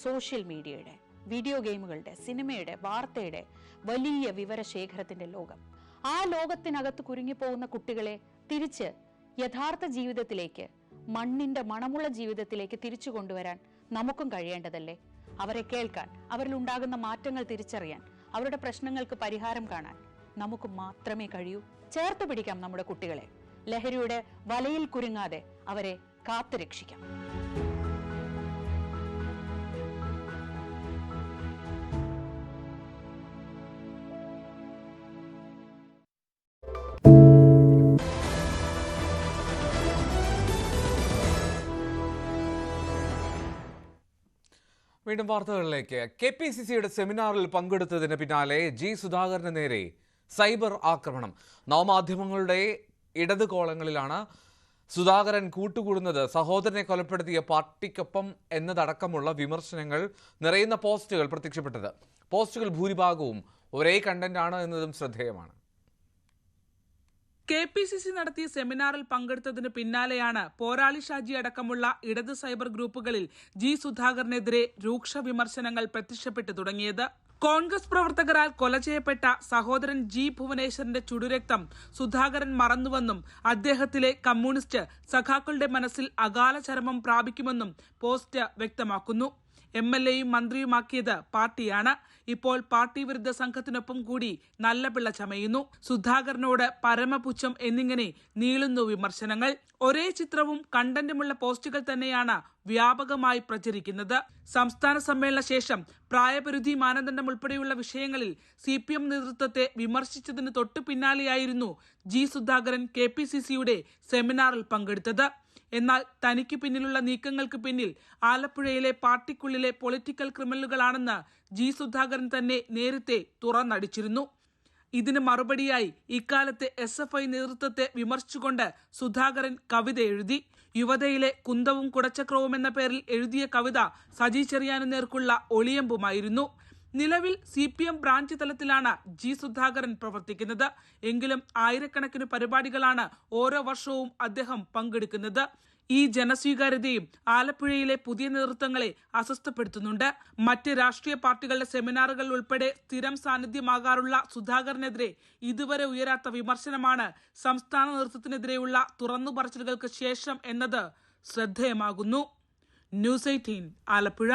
സോഷ്യൽ മീഡിയയുടെ, വീഡിയോ ഗെയിമുകളുടെ, സിനിമയുടെ, വാർത്തയുടെ വലിയ വിവരശേഖരത്തിന്റെ ലോകം. ആ ലോകത്തിനകത്ത് കുരുങ്ങിപ്പോകുന്ന കുട്ടികളെ തിരിച്ച് യഥാർത്ഥ ജീവിതത്തിലേക്ക്, മണ്ണിന്റെ മണമുള്ള ജീവിതത്തിലേക്ക് തിരിച്ചു കൊണ്ടുവരാൻ നമുക്കും കഴിയേണ്ടതല്ലേ? അവരെ കേൾക്കാൻ, അവരിൽ ഉണ്ടാകുന്ന മാറ്റങ്ങൾ തിരിച്ചറിയാൻ, അവരുടെ പ്രശ്നങ്ങൾക്ക് പരിഹാരം കാണാൻ നമുക്ക് മാത്രമേ കഴിയൂ. ചേർത്ത് പിടിക്കാം നമ്മുടെ കുട്ടികളെ. ലഹരിയുടെ വലയിൽ കുരുങ്ങാതെ അവരെ കാത്തുരക്ഷിക്കാം. വീണ്ടും വാർത്തകളിലേക്ക്. KPCCയുടെ സെമിനാറിൽ പങ്കെടുത്തതിന് പിന്നാലെ ജി സുധാകരന് നേരെ സൈബർ ആക്രമണം. നവമാധ്യമങ്ങളുടെ ഇടത് കോളങ്ങളിലാണ് സുധാകരൻ കൂട്ടുകൂടുന്നത്, സഹോദരനെ കൊലപ്പെടുത്തിയ പാർട്ടിക്കൊപ്പം എന്നതടക്കമുള്ള വിമർശനങ്ങൾ നിറയുന്ന പോസ്റ്റുകൾ പ്രത്യക്ഷപ്പെട്ടത്. പോസ്റ്റുകൾ ഭൂരിഭാഗവും ഒരേ കണ്ടന്റാണ് എന്നതും ശ്രദ്ധേയമാണ്. KPCC നടത്തിയ സെമിനാറിൽ പങ്കെടുത്തതിന് പിന്നാലെയാണ് പോരാളി ഷാജി അടക്കമുള്ള ഇടത് സൈബർ ഗ്രൂപ്പുകളിൽ ജി സുധാകരനെതിരെ രൂക്ഷ വിമർശനങ്ങൾ പ്രത്യക്ഷപ്പെട്ടു തുടങ്ങിയത്. കോൺഗ്രസ് പ്രവർത്തകരാൽ കൊല ചെയ്യപ്പെട്ട സഹോദരൻ ജി ഭുവനേശ്വറിന്റെ ചുടുരക്തം സുധാകരൻ മറന്നുവെന്നും അദ്ദേഹത്തിലെ കമ്മ്യൂണിസ്റ്റ് സഖാക്കളുടെ മനസ്സിൽ അകാല ചരമം പ്രാപിക്കുമെന്നും പോസ്റ്റ് വ്യക്തമാക്കുന്നു. MLAയും മന്ത്രിയുമാക്കിയത് പാർട്ടിയാണ്. ഇപ്പോൾ പാർട്ടി വിരുദ്ധ സംഘത്തിനൊപ്പം കൂടി നല്ല പിള്ള ചമയുന്നു. സുധാകരനോട് പരമപുച്ഛം എന്നിങ്ങനെ നീളുന്നു വിമർശനങ്ങൾ. ഒരേ ചിത്രവും കണ്ടന്റുമുള്ള പോസ്റ്റുകൾ തന്നെയാണ് വ്യാപകമായി പ്രചരിക്കുന്നത്. സംസ്ഥാന സമ്മേളന ശേഷം പ്രായപരിധി മാനദണ്ഡം ഉൾപ്പെടെയുള്ള വിഷയങ്ങളിൽ CPM നേതൃത്വത്തെ വിമർശിച്ചതിന് തൊട്ടു പിന്നാലെയായിരുന്നു ജി സുധാകരൻ KPCCയുടെ സെമിനാറിൽ പങ്കെടുത്തത്. എന്നാൽ തനിക്ക് പിന്നിലുള്ള നീക്കങ്ങൾക്ക് പിന്നിൽ ആലപ്പുഴയിലെ പാർട്ടിക്കുള്ളിലെ പൊളിറ്റിക്കൽ ക്രിമിനലുകളാണെന്ന് ജി സുധാകരൻ തന്നെ നേരത്തെ തുറന്നടിച്ചിരുന്നു. ഇതിന് മറുപടിയായി ഇക്കാലത്തെ SFI നേതൃത്വത്തെ വിമർശിച്ചുകൊണ്ട് സുധാകരൻ കവിത എഴുതി. യുവതയിലെ കുന്തവും കുടച്ചക്രവും എന്ന പേരിൽ എഴുതിയ കവിത സജി ചെറിയാനു നേർക്കുള്ള ഒളിയമ്പുമായിരുന്നു. നിലവിൽ CPM ബ്രാഞ്ച് തലത്തിലാണ് ജി സുധാകരൻ പ്രവർത്തിക്കുന്നത്. എങ്കിലും ആയിരക്കണക്കിന് പരിപാടികളാണ് ഓരോ വർഷവും അദ്ദേഹം പങ്കെടുക്കുന്നത്. ഈ ജനസ്വീകാര്യതയും ആലപ്പുഴയിലെ പുതിയ നേതൃത്വങ്ങളെ അസ്വസ്ഥപ്പെടുത്തുന്നുണ്ട്. മറ്റ് രാഷ്ട്രീയ പാർട്ടികളുടെ സെമിനാറുകൾ ഉൾപ്പെടെ സ്ഥിരം സാന്നിധ്യമാകാറുള്ള സുധാകരനെതിരെ ഇതുവരെ ഉയരാത്ത വിമർശനമാണ് സംസ്ഥാന നേതൃത്വത്തിനെതിരെയുള്ള തുറന്നുപറച്ചിലുകൾക്ക് ശേഷം എന്നത് ശ്രദ്ധേയമാകുന്നു. ന്യൂസ് 18 ആലപ്പുഴ.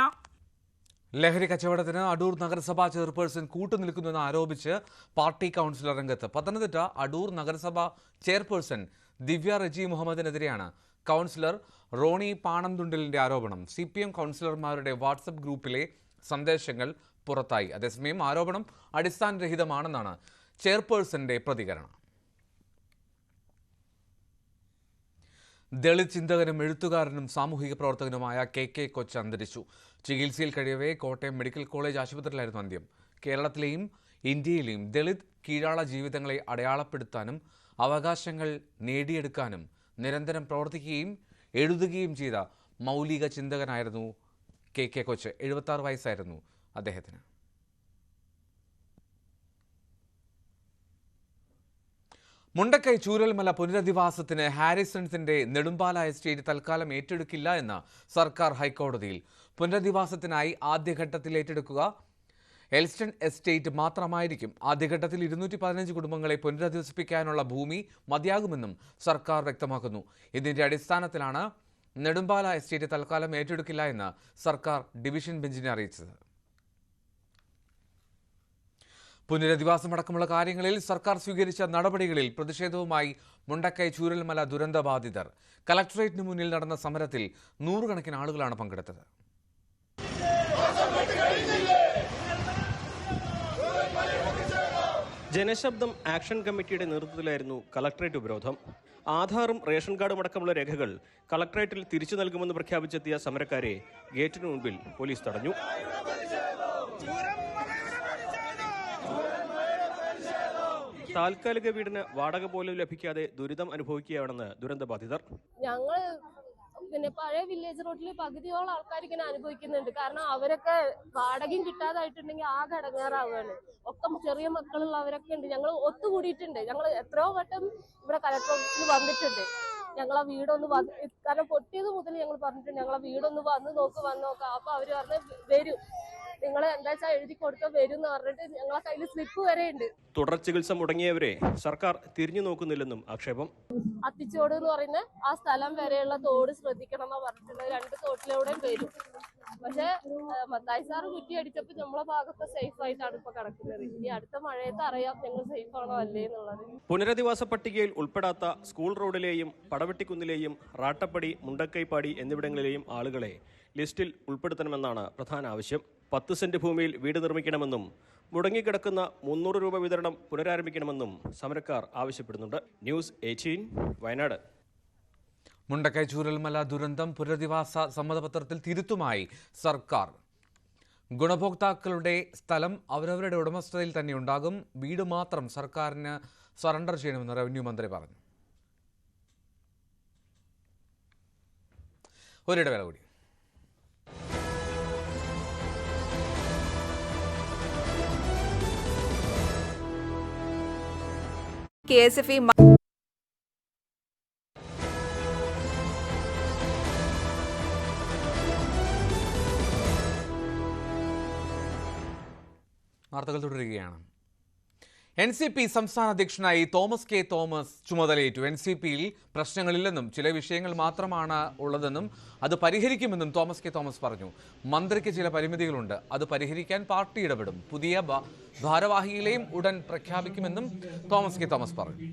ലഹരി കച്ചവടത്തിന് അടൂർ നഗരസഭാ ചെയർപേഴ്സൺ കൂട്ടുനിൽക്കുന്നുവെന്ന് ആരോപിച്ച് പാർട്ടി കൗൺസിലർ രംഗത്ത്. പത്തനംതിട്ട അടൂർ നഗരസഭാ ചെയർപേഴ്സൺ ദിവ്യ റജി മുഹമ്മദിനെതിരെയാണ് കൗൺസിലർ റോണി പാണംതുണ്ടലിന്റെ ആരോപണം. CPM കൗൺസിലർമാരുടെ വാട്സപ്പ് ഗ്രൂപ്പിലെ സന്ദേശങ്ങൾ പുറത്തായി. അതേസമയം ആരോപണം അടിസ്ഥാനരഹിതമാണെന്നാണ് ചെയർപേഴ്സന്റെ പ്രതികരണം. ദളിത് ചിന്തകനും എഴുത്തുകാരനും സാമൂഹിക പ്രവർത്തകനുമായ KK കൊച്ച് അന്തരിച്ചു. ചികിത്സയിൽ കഴിയവേ കോട്ടയം മെഡിക്കൽ കോളേജ് ആശുപത്രിയിലായിരുന്നു അന്ത്യം. കേരളത്തിലെയും ഇന്ത്യയിലെയും ദളിത് കീഴാള ജീവിതങ്ങളെ അടയാളപ്പെടുത്താനും അവകാശങ്ങൾ നേടിയെടുക്കാനും നിരന്തരം പ്രവർത്തിക്കുകയും എഴുതുകയും ചെയ്ത മൗലിക ചിന്തകനായിരുന്നു KK കൊച്ച്. 76 വയസ്സായിരുന്നു അദ്ദേഹത്തിന്. മുണ്ടക്കൈ ചൂരൽമല പുനരധിവാസത്തിന് ഹാരിസൺസിന്റെ നെടുമ്പാല എസ്റ്റേറ്റ് തൽക്കാലം ഏറ്റെടുക്കില്ല എന്ന് സർക്കാർ ഹൈക്കോടതിയിൽ. പുനരധിവാസത്തിനായി ആദ്യഘട്ടത്തിൽ ഏറ്റെടുക്കുക എൽസ്റ്റൺ എസ്റ്റേറ്റ് മാത്രമായിരിക്കും. ആദ്യഘട്ടത്തിൽ 215 കുടുംബങ്ങളെ പുനരധിവസിപ്പിക്കാനുള്ള ഭൂമി മതിയാകുമെന്നും സർക്കാർ വ്യക്തമാക്കുന്നു. ഇതിന്റെ അടിസ്ഥാനത്തിലാണ് നെടുമ്പാല എസ്റ്റേറ്റ് തൽക്കാലം ഏറ്റെടുക്കില്ല എന്ന് സർക്കാർ ഡിവിഷൻ ബെഞ്ചിനെ അറിയിച്ചത്. പുനരധിവാസമടക്കമുള്ള കാര്യങ്ങളിൽ സർക്കാർ സ്വീകരിച്ച നടപടികളിൽ പ്രതിഷേധവുമായി മുണ്ടക്കൈ ചൂരൽമല ദുരന്തബാധിതർ. കലക്ടറേറ്റിന് മുന്നിൽ നടന്ന സമരത്തിൽ 100 കണക്കിന് ആളുകളാണ് പങ്കെടുത്തത്. ജനശബ്ദം ആക്ഷൻ കമ്മിറ്റിയുടെ നേതൃത്വത്തിലായിരുന്നു കളക്ടറേറ്റ് ഉപരോധം. ആധാറും റേഷൻ കാർഡും അടക്കമുള്ള രേഖകൾ കളക്ടറേറ്റിൽ തിരിച്ചു നൽകുമെന്ന് പ്രഖ്യാപിച്ചെത്തിയ സമരക്കാരെ ഗേറ്റിന് മുൻപിൽ പോലീസ് തടഞ്ഞു. താൽക്കാലിക വീടിന് വാടക പോലും ലഭിക്കാതെ ദുരിതം അനുഭവിക്കുകയാണെന്ന് ദുരന്തബാധിതർ. ഞങ്ങൾ പഴയ വില്ലേജ് റോഡിൽ പകുതിയോളം ആൾക്കാർ ഇങ്ങനെ അനുഭവിക്കുന്നുണ്ട്. കാരണം അവരൊക്കെ വാടകയും കിട്ടാതായിട്ടുണ്ടെങ്കിൽ ആകെ അടങ്ങാറാവുകയാണ്. ഒക്കെ ചെറിയ മക്കളുള്ളവരൊക്കെ ഉണ്ട്. ഞങ്ങൾ ഒത്തുകൂടിയിട്ടുണ്ട്. ഞങ്ങൾ എത്രയോ വട്ടം ഇവിടെ കലക്ടർ ഓഫീസിൽ വന്നിട്ടുണ്ട്. ഞങ്ങളെ വീടൊന്ന് കാരണം പൊട്ടിയത് മുതൽ ഞങ്ങൾ പറഞ്ഞിട്ടുണ്ട് ഞങ്ങളെ വീടൊന്ന് വന്ന് നോക്കാം. അപ്പൊ അവര് പറഞ്ഞ് വരും, നിങ്ങൾ എന്താ വെച്ചാൽ എഴുതി കൊടുത്താൽ വരും എന്ന് പറഞ്ഞിട്ട് ഞങ്ങളെ കയ്യിൽ സ്ലിപ്പ് വരെ ഉണ്ട്. തുടർ ചികിത്സ മുടങ്ങിയവരെ സർക്കാർ തിരിഞ്ഞു നോക്കുന്നില്ലെന്നും ആക്ഷേപം. അത്തിച്ചോട് എന്ന് പറയുന്ന ആ സ്ഥലം വരെയുള്ള തോട് ശ്രദ്ധിക്കണം എന്നാ പറഞ്ഞിട്ടുള്ളത്. 2 തോട്ടിലൂടെയും വരും. പക്ഷെ മത്തായി സാറ് കുറ്റി അടിച്ചപ്പോ നമ്മളെ ഭാഗത്ത് സേഫ് ആയിട്ടാണ് ഇപ്പൊ കിടക്കുന്നത്. ഇനി അടുത്ത മഴയത്ത് അറിയാം ഞങ്ങൾ സേഫ് ആണോ അല്ലേ എന്നുള്ളത്. പുനരധിവാസ പട്ടികയിൽ ഉൾപ്പെടാത്ത സ്കൂൾ റോഡിലെയും പടവെട്ടിക്കുന്നിലെയും റാട്ടപ്പടി, മുണ്ടക്കൈപ്പാടി എന്നിവിടങ്ങളിലെയും ആളുകളെ ലിസ്റ്റിൽ ഉൾപ്പെടുത്തണമെന്നാണ് പ്രധാന ആവശ്യം. 10 സെന്റ് ഭൂമിയിൽ വീട് നിർമ്മിക്കണമെന്നും മുടങ്ങിക്കിടക്കുന്ന 300 രൂപ വിതരണം പുനരാരംഭിക്കണമെന്നും സമരക്കാർ ആവശ്യപ്പെടുന്നുണ്ട്. ന്യൂസ് 18 വയനാട്. മുണ്ടക്കൈ ചൂരൽമല ദുരന്തം പുനരധിവാസ സമ്മതപത്രത്തിൽ തിരുത്തുമായി സർക്കാർ. ഗുണഭോക്താക്കളുടെ സ്ഥലം അവരവരുടെ ഉടമസ്ഥതയിൽ തന്നെ ഉണ്ടാകും. വീട് മാത്രം സർക്കാരിന് സറണ്ടർ ചെയ്യണമെന്ന് റവന്യൂ മന്ത്രി പറഞ്ഞു. ഒരിടവേള കൂടി. KSFE വാർത്തകൾ തുടരുകയാണ്. NCP സംസ്ഥാന അധ്യക്ഷനായി തോമസ് കെ തോമസ് ചുമതലയേറ്റു. NCPയിൽ പ്രശ്നങ്ങളില്ലെന്നും ചില വിഷയങ്ങൾ മാത്രമാണ് ഉള്ളതെന്നും അത് പരിഹരിക്കുമെന്നും തോമസ് കെ തോമസ് പറഞ്ഞു. മന്ത്രിക്ക് ചില പരിമിതികളുണ്ട്, അത് പരിഹരിക്കാൻ പാർട്ടി ഇടപെടും. പുതിയ ഭാരവാഹികളെയും ഉടൻ പ്രഖ്യാപിക്കുമെന്നും തോമസ് കെ തോമസ് പറഞ്ഞു.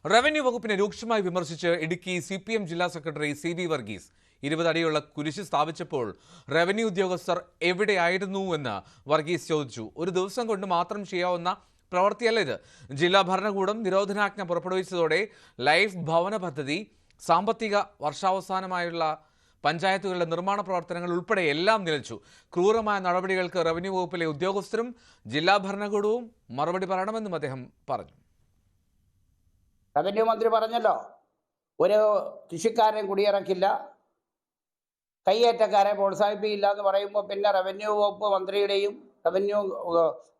റവന്യൂ വകുപ്പിനെ രൂക്ഷമായി വിമർശിച്ച് ഇടുക്കി CPM ജില്ലാ സെക്രട്ടറി CB വർഗീസ്. 20 അടിയുള്ള കുരിശ് സ്ഥാപിച്ചപ്പോൾ റവന്യൂ ഉദ്യോഗസ്ഥർ എവിടെയായിരുന്നുവെന്ന് വർഗീസ് ചോദിച്ചു. ഒരു ദിവസം കൊണ്ട് മാത്രം ചെയ്യാവുന്ന പ്രവൃത്തിയല്ല ഇത്. ജില്ലാ ഭരണകൂടം നിരോധനാജ്ഞ പുറപ്പെടുവിച്ചതോടെ ലൈഫ് ഭവന പദ്ധതി, സാമ്പത്തിക വർഷാവസാനമായുള്ള പഞ്ചായത്തുകളുടെ നിർമ്മാണ പ്രവർത്തനങ്ങൾ ഉൾപ്പെടെ എല്ലാം നിലച്ചു. ക്രൂരമായ നടപടികൾക്ക് റവന്യൂ വകുപ്പിലെ ഉദ്യോഗസ്ഥരും ജില്ലാ ഭരണകൂടവും മറുപടി പറയണമെന്നും അദ്ദേഹം പറഞ്ഞു. റവന്യൂ മന്ത്രി പറഞ്ഞല്ലോ, ഒരു കൃഷിക്കാരൻ കുടിയിറക്കില്ല, കയ്യേറ്റക്കാരെ പ്രോത്സാഹിപ്പിക്കില്ല എന്ന് പറയുമ്പോൾ പിന്നെ റവന്യൂ വകുപ്പ് മന്ത്രിയുടെയും റവന്യൂ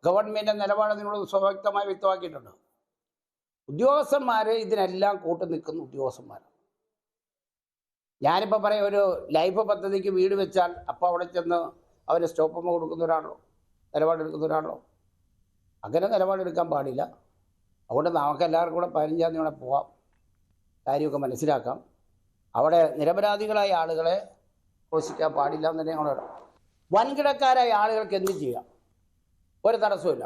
ഗവൺമെൻറ് നിലപാട് നിങ്ങൾ സ്വവ്യക്തമായി വ്യക്തമാക്കിയിട്ടുണ്ട്. ഉദ്യോഗസ്ഥന്മാർ ഇതിനെല്ലാം കൂട്ടു നിൽക്കുന്ന ഉദ്യോഗസ്ഥന്മാർ. ഞാനിപ്പോൾ പറയാം, ഒരു ലൈഫ് പദ്ധതിക്ക് വീട് വെച്ചാൽ അപ്പോൾ അവിടെ ചെന്ന് അവർ സ്റ്റോപ്പ് കൊടുക്കുന്നവരാണല്ലോ, നിലപാടെടുക്കുന്നവരാണല്ലോ. അങ്ങനെ നിലപാടെടുക്കാൻ പാടില്ല. അതുകൊണ്ട് നമുക്ക് എല്ലാവർക്കും കൂടെ 15-ാം തീയതി കൂടെ പോവാം, കാര്യമൊക്കെ മനസ്സിലാക്കാം. അവിടെ നിരപരാധികളായ ആളുകളെ ക്രോശിക്കാൻ പാടില്ല എന്ന് തന്നെ ഞങ്ങളുടെ വൻകിടക്കാരായ ആളുകൾക്ക് എന്ത് ചെയ്യാം, ഒരു തടസ്സമില്ല.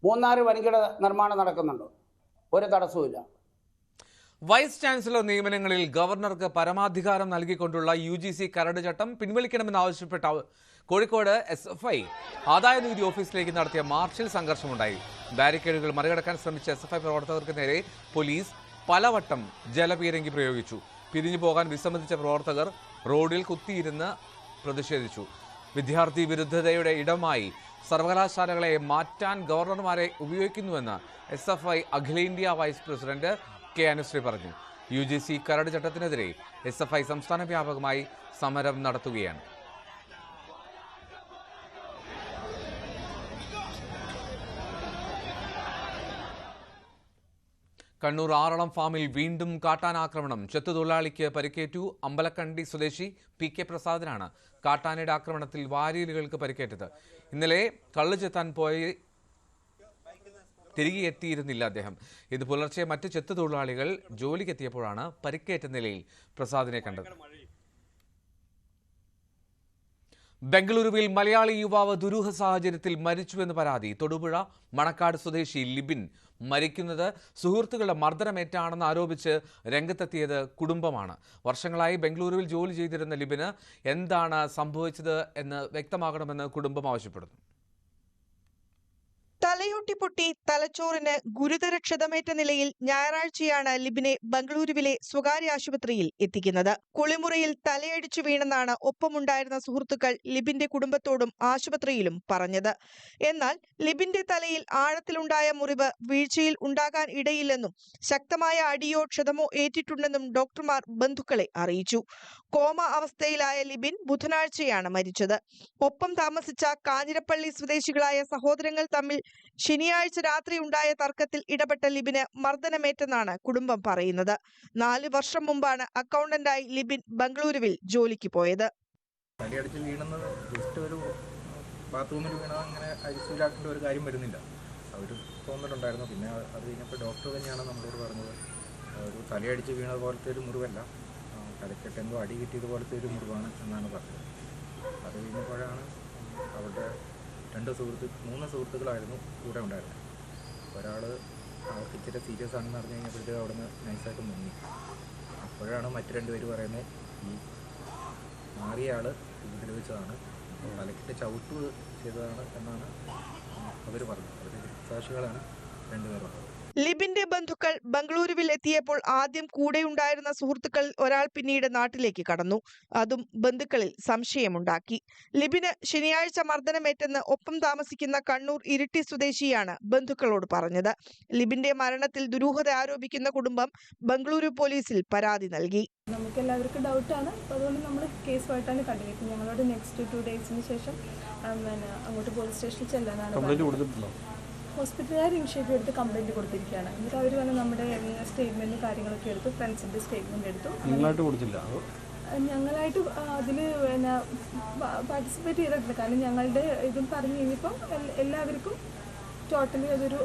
3-4 വൻകിട നിർമ്മാണം നടക്കുന്നുണ്ട്, ഒരു തടസ്സമില്ല. വൈസ് ചാൻസലർ നിയമനങ്ങളിൽ ഗവർണർക്ക് പരമാധികാരം നൽകിക്കൊണ്ടുള്ള UGC കരട് ചട്ടം പിൻവലിക്കണമെന്നാവശ്യപ്പെട്ട കോഴിക്കോട് SFI ആദായനികുതി ഓഫീസിലേക്ക് നടത്തിയ മാർച്ചിൽ സംഘർഷമുണ്ടായി. ബാരിക്കേഡുകൾ മറികടക്കാൻ ശ്രമിച്ച SFI പ്രവർത്തകർക്ക് നേരെ പോലീസ് പലവട്ടം ജലപീരങ്കി പ്രയോഗിച്ചു. പിരിഞ്ഞു പോകാൻ വിസമ്മതിച്ച പ്രവർത്തകർ റോഡിൽ കുത്തിയിരുന്ന് പ്രതിഷേധിച്ചു. വിദ്യാർത്ഥി വിരുദ്ധതയുടെ ഇടമായി സർവകലാശാലകളെ മാറ്റാൻ ഗവർണർമാരെ ഉപയോഗിക്കുന്നുവെന്ന് SFI അഖിലേന്ത്യാ വൈസ് പ്രസിഡന്റ് K. അനുശ്രീ പറഞ്ഞു. UGC കരട് ചട്ടത്തിനെതിരെ SFI സംസ്ഥാന വ്യാപകമായി സമരം നടത്തുകയാണ്. കണ്ണൂർ ആറളം ഫാമിൽ വീണ്ടും കാട്ടാനാക്രമണം. ചെത്തുതൊഴിലാളിക്ക് പരിക്കേറ്റു. അമ്പലക്കണ്ടി സ്വദേശി PK പ്രസാദിനാണ് കാട്ടാനയുടെ ആക്രമണത്തിൽ വാരിയലുകൾക്ക് പരിക്കേറ്റത്. ഇന്നലെ കള്ള് ചെത്താൻ പോയി തിരികെ എത്തിയിരുന്നില്ല അദ്ദേഹം. ഇത് പുലർച്ചെ മറ്റ് ചെത്തുതൊഴിലാളികൾ ജോലിക്കെത്തിയപ്പോഴാണ് പരിക്കേറ്റ നിലയിൽ പ്രസാദിനെ കണ്ടത്. ബംഗളൂരുവിൽ മലയാളി യുവാവ് ദുരൂഹ സാഹചര്യത്തിൽ മരിച്ചുവെന്ന് പരാതി. തൊടുപുഴ മണക്കാട് സ്വദേശി ലിബിൻ മരിക്കുന്നത് സുഹൃത്തുക്കളുടെ മർദ്ദനമേറ്റാണെന്ന് ആരോപിച്ച് രംഗത്തെത്തിയത് കുടുംബമാണ്. വർഷങ്ങളായി ബംഗളൂരുവിൽ ജോലി ചെയ്തിരുന്ന ലിബിന് എന്താണ് സംഭവിച്ചത് എന്ന് വ്യക്തമാകണമെന്ന് കുടുംബം ആവശ്യപ്പെടുന്നു. തലയോട്ടി പൊട്ടി തലച്ചോറിന് ഗുരുതര ക്ഷതമേറ്റ നിലയിൽ ഞായറാഴ്ചയാണ് ലിബിനെ ബംഗളൂരുവിലെ സ്വകാര്യ ആശുപത്രിയിൽ എത്തിക്കുന്നത്. കുളിമുറിയിൽ തലയടിച്ചു വീണെന്നാണ് ഒപ്പമുണ്ടായിരുന്ന സുഹൃത്തുക്കൾ ലിബിന്റെ കുടുംബത്തോടും ആശുപത്രിയിലും പറഞ്ഞത്. എന്നാൽ ലിബിന്റെ തലയിൽ ആഴത്തിലുണ്ടായ മുറിവ് വീഴ്ചയിൽ ഉണ്ടാകാൻ ഇടയില്ലെന്നും ശക്തമായ അടിയോ ക്ഷതമോ ഏറ്റിട്ടുണ്ടെന്നും ഡോക്ടർമാർ ബന്ധുക്കളെ അറിയിച്ചു. കോമ അവസ്ഥയിലായ ലിബിൻ ബുധനാഴ്ചയാണ് മരിച്ചത്. ഒപ്പം താമസിച്ച കാഞ്ഞിരപ്പള്ളി സ്വദേശികളായ സഹോദരങ്ങൾ തമ്മിൽ ശനിയാഴ്ച രാത്രി ഉണ്ടായ തർക്കത്തിൽ ഇടപെട്ട ലിബിന് മർദ്ദനമേറ്റെന്നാണ് കുടുംബം പറയുന്നത്. 4 വർഷം മുമ്പാണ് അക്കൗണ്ടന്റായി ലിബിൻ ബംഗളൂരുവിൽ ജോലിക്ക് പോയത്. തലയടിച്ച് വീണെന്നത് ജസ്റ്റ് ഒരു ബാത്റൂമിൽ വീണത്, അങ്ങനെ ഐസിയുലാക്കേണ്ട ഒരു കാര്യം വരുന്നില്ല. ഒരു തോന്നലുണ്ടായിരുന്നു. പിന്നെ അത് കഴിഞ്ഞപ്പോൾ ഡോക്ടർ തന്നെയാണ് നമ്മളോട് പറഞ്ഞത് ഒരു തലയടിച്ച് വീണത് പോലത്തെ ഒരു മുറിവല്ല, തലക്കെട്ട് എന്തോ അടി കിട്ടിയതുപോലത്തെ ഒരു മുറിവാണ് എന്നാണ് പറഞ്ഞത്. അത് കഴിഞ്ഞപ്പോഴാണ് അവരുടെ 3 സുഹൃത്തുക്കളായിരുന്നു കൂടെ ഉണ്ടായിരുന്നത്. ഒരാൾ അവർക്ക് ഇച്ചിരി സീരിയസ് ആണെന്ന് പറഞ്ഞു കഴിഞ്ഞപ്പോഴത്തേക്ക് അവിടെ നിന്ന് നൈസായിട്ട് മുങ്ങി. അപ്പോഴാണ് മറ്റു 2 പേര് പറയുന്നത് ഈ മാറിയ ആൾ ഉപദ്രവിച്ചതാണ്, തലക്കിട്ട് ചവിട്ട് ചെയ്തതാണ് എന്നാണ് അവർ പറഞ്ഞത്. അവർ സാക്ഷികളാണ് 2 പേരുള്ളത്. ലിബിന്റെ ബന്ധുക്കൾ ബംഗളൂരുവിൽ എത്തിയപ്പോൾ ആദ്യം കൂടെയുണ്ടായിരുന്ന സുഹൃത്തുക്കളിൽ ഒരാൾ പിന്നീട് നാട്ടിലേക്ക് കടന്നു. അതും ബന്ധുക്കളിൽ സംശയമുണ്ടാക്കി. ലിബിന് ശനിയാഴ്ച മർദ്ദനമേറ്റെന്ന് ഒപ്പം താമസിക്കുന്ന കണ്ണൂർ ഇരിട്ടി സ്വദേശിയാണ് ബന്ധുക്കളോട് പറഞ്ഞത്. ലിബിന്റെ മരണത്തിൽ ദുരൂഹത ആരോപിക്കുന്ന കുടുംബം ബംഗളൂരു പോലീസിൽ പരാതി നൽകി. നമുക്ക് എല്ലാവർക്കും ഡൗട്ടാണ്, അതുകൊണ്ട് നമ്മൾ കേസുമായിട്ടാണ് കണ്ടിരിക്കുന്നത്. ഞങ്ങളോട് നെക്സ്റ്റ് 2 ഡേയ്സിന് ശേഷം അങ്ങോട്ട് പോലീസ് സ്റ്റേഷനിൽ ചെല്ലാനാണ്. ഹോസ്പിറ്റലുകാർ ഇനിഷ്യേറ്റീവ് എടുത്ത് കംപ്ലയിൻറ്റ് കൊടുത്തിരിക്കുകയാണ്. എന്നിട്ട് അവർ വന്ന് നമ്മുടെ സ്റ്റേറ്റ്മെൻറ്റ് കാര്യങ്ങളൊക്കെ എടുത്തു, ഫ്രണ്ട്സിൻ്റെ സ്റ്റേറ്റ്മെൻറ്റ് എടുത്തു. ഞങ്ങളായിട്ട് അതിൽ പാർട്ടിസിപ്പേറ്റ് ചെയ്തിട്ടില്ല. കാരണം ഞങ്ങളുടെ ഇതും പറഞ്ഞു കഴിഞ്ഞപ്പം എല്ലാവർക്കും ടോട്ടലി അതൊരു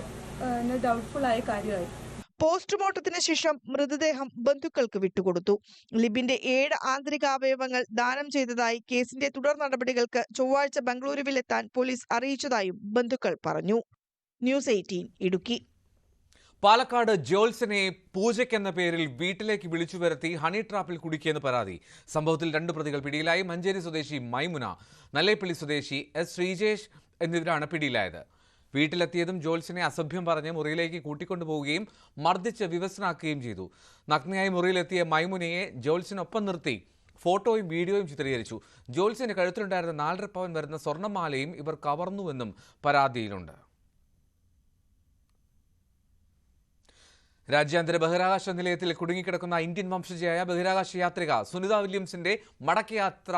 ഡൗട്ട്ഫുൾ ആയ കാര്യമായി. പോസ്റ്റ്മോർട്ടത്തിന് ശേഷം മൃതദേഹം ബന്ധുക്കൾക്ക് വിട്ടുകൊടുത്തു. ലിബിന്റെ 7 ആന്തരികാവയവങ്ങൾ ദാനം ചെയ്തതായി കേസിന്റെ തുടർ നടപടികൾക്ക് ചൊവ്വാഴ്ച ബംഗളൂരുവിലെത്താൻ പോലീസ് അറിയിച്ചതായും ബന്ധുക്കൾ പറഞ്ഞു. ന്യൂസ് 18 ഇടുക്കി. പാലക്കാട് ജോൾസനെ പൂജയ്ക്കെന്ന പേരിൽ വീട്ടിലേക്ക് വിളിച്ചു വരുത്തി ഹണി ട്രാപ്പിൽ കുടുക്കിയെന്ന് പരാതി. സംഭവത്തിൽ 2 പ്രതികൾ പിടിയിലായി. മഞ്ചേരി സ്വദേശി മൈമുന, നല്ലേപ്പള്ളി സ്വദേശി എസ് ശ്രീജേഷ് എന്നിവരാണ് പിടിയിലായത്. വീട്ടിലെത്തിയതും ജോൾസിനെ അസഭ്യം പറഞ്ഞ് മുറിയിലേക്ക് കൂട്ടിക്കൊണ്ടുപോവുകയും മർദ്ദിച്ച് വിവശനാക്കുകയും ചെയ്തു. നഗ്നയായി മുറിയിലെത്തിയ മൈമുനയെ ജോൾസിനൊപ്പം നിർത്തി ഫോട്ടോയും വീഡിയോയും ചിത്രീകരിച്ചു. ജോൾസിന്റെ കഴുത്തിലുണ്ടായിരുന്ന 4.5 പവൻ വരുന്ന സ്വർണ്ണമാലയും ഇവർ കവർന്നുവെന്നും പരാതിയിലുണ്ട്. രാജ്യാന്തര ബഹിരാകാശ നിലയത്തിൽ കുടുങ്ങിക്കിടക്കുന്ന ഇന്ത്യൻ വംശജയായ ബഹിരാകാശ യാത്രിക സുനിത വില്യംസിന്റെ മടക്കയാത്ര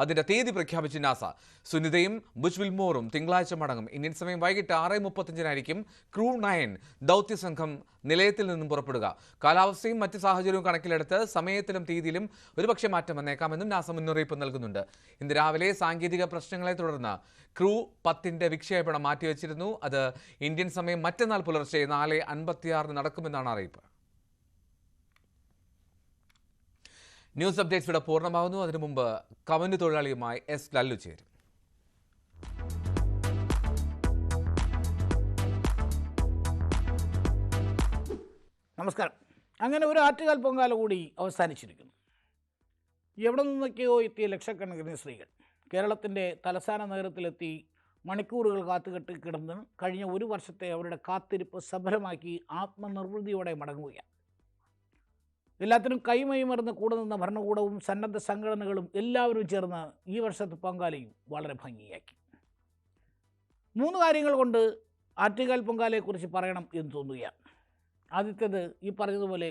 അതിന്റെ തീയതി പ്രഖ്യാപിച്ച് നാസ. സുനിതയും ബുച്ച് വിൽമോറും തിങ്കളാഴ്ച മടങ്ങും. ഇന്ത്യൻ സമയം വൈകിട്ട് 6:35 ക്രൂ 9 ദൗത്യസംഘം നിലയത്തിൽ നിന്നും പുറപ്പെടുക. കാലാവസ്ഥയും മറ്റ് സാഹചര്യവും കണക്കിലെടുത്ത് സമയത്തിലും തീയതിയിലും ഒരുപക്ഷെ മാറ്റം വന്നേക്കാമെന്നും നാസ മുന്നറിയിപ്പ് നൽകുന്നുണ്ട്. ഇന്ന് രാവിലെ സാങ്കേതിക പ്രശ്നങ്ങളെ തുടർന്ന് ക്രൂ 10 വിക്ഷേപണം മാറ്റിവെച്ചിരുന്നു. അത് ഇന്ത്യൻ സമയം മറ്റന്നാൾ പുലർച്ചെ 4:56 നടക്കുമെന്നാണ് അറിയിപ്പ്. ന്യൂസ് അപ്ഡേറ്റ്സ് ഇവിടെ പൂർണ്ണമാകുന്നു. അതിനു മുമ്പ് കമന്റ് തൊഴിലാളിയുമായി എസ് ലല്ലു ചേരും. നമസ്കാരം. അങ്ങനെ ഒരു ആറ്റുകാൽ പൊങ്കാല കൂടി അവസാനിച്ചിരിക്കുന്നു. എവിടെ നിന്നൊക്കെയോ എത്തിയ ലക്ഷക്കണക്കിന് സ്ത്രീകൾ കേരളത്തിൻ്റെ തലസ്ഥാന നഗരത്തിലെത്തി മണിക്കൂറുകൾ കാത്തുകെട്ടി കിടന്ന് കഴിഞ്ഞ 1 വർഷത്തെ അവരുടെ കാത്തിരിപ്പ് സഫലമാക്കി ആത്മനിർവൃതിയോടെ മടങ്ങുകയാണ്. എല്ലാത്തിനും കൈമൈമറന്ന് കൂടെ നിന്ന ഭരണകൂടവും സന്നദ്ധ സംഘടനകളും എല്ലാവരും ചേർന്ന് ഈ വർഷത്തെ പൊങ്കാലയും വളരെ ഭംഗിയാക്കി. 3 കാര്യങ്ങൾ കൊണ്ട് ആറ്റുകാൽ പൊങ്കാലയെക്കുറിച്ച് പറയണം എന്ന് തോന്നുകയാണ്. ആദ്യത്തേത് ഈ പറഞ്ഞതുപോലെ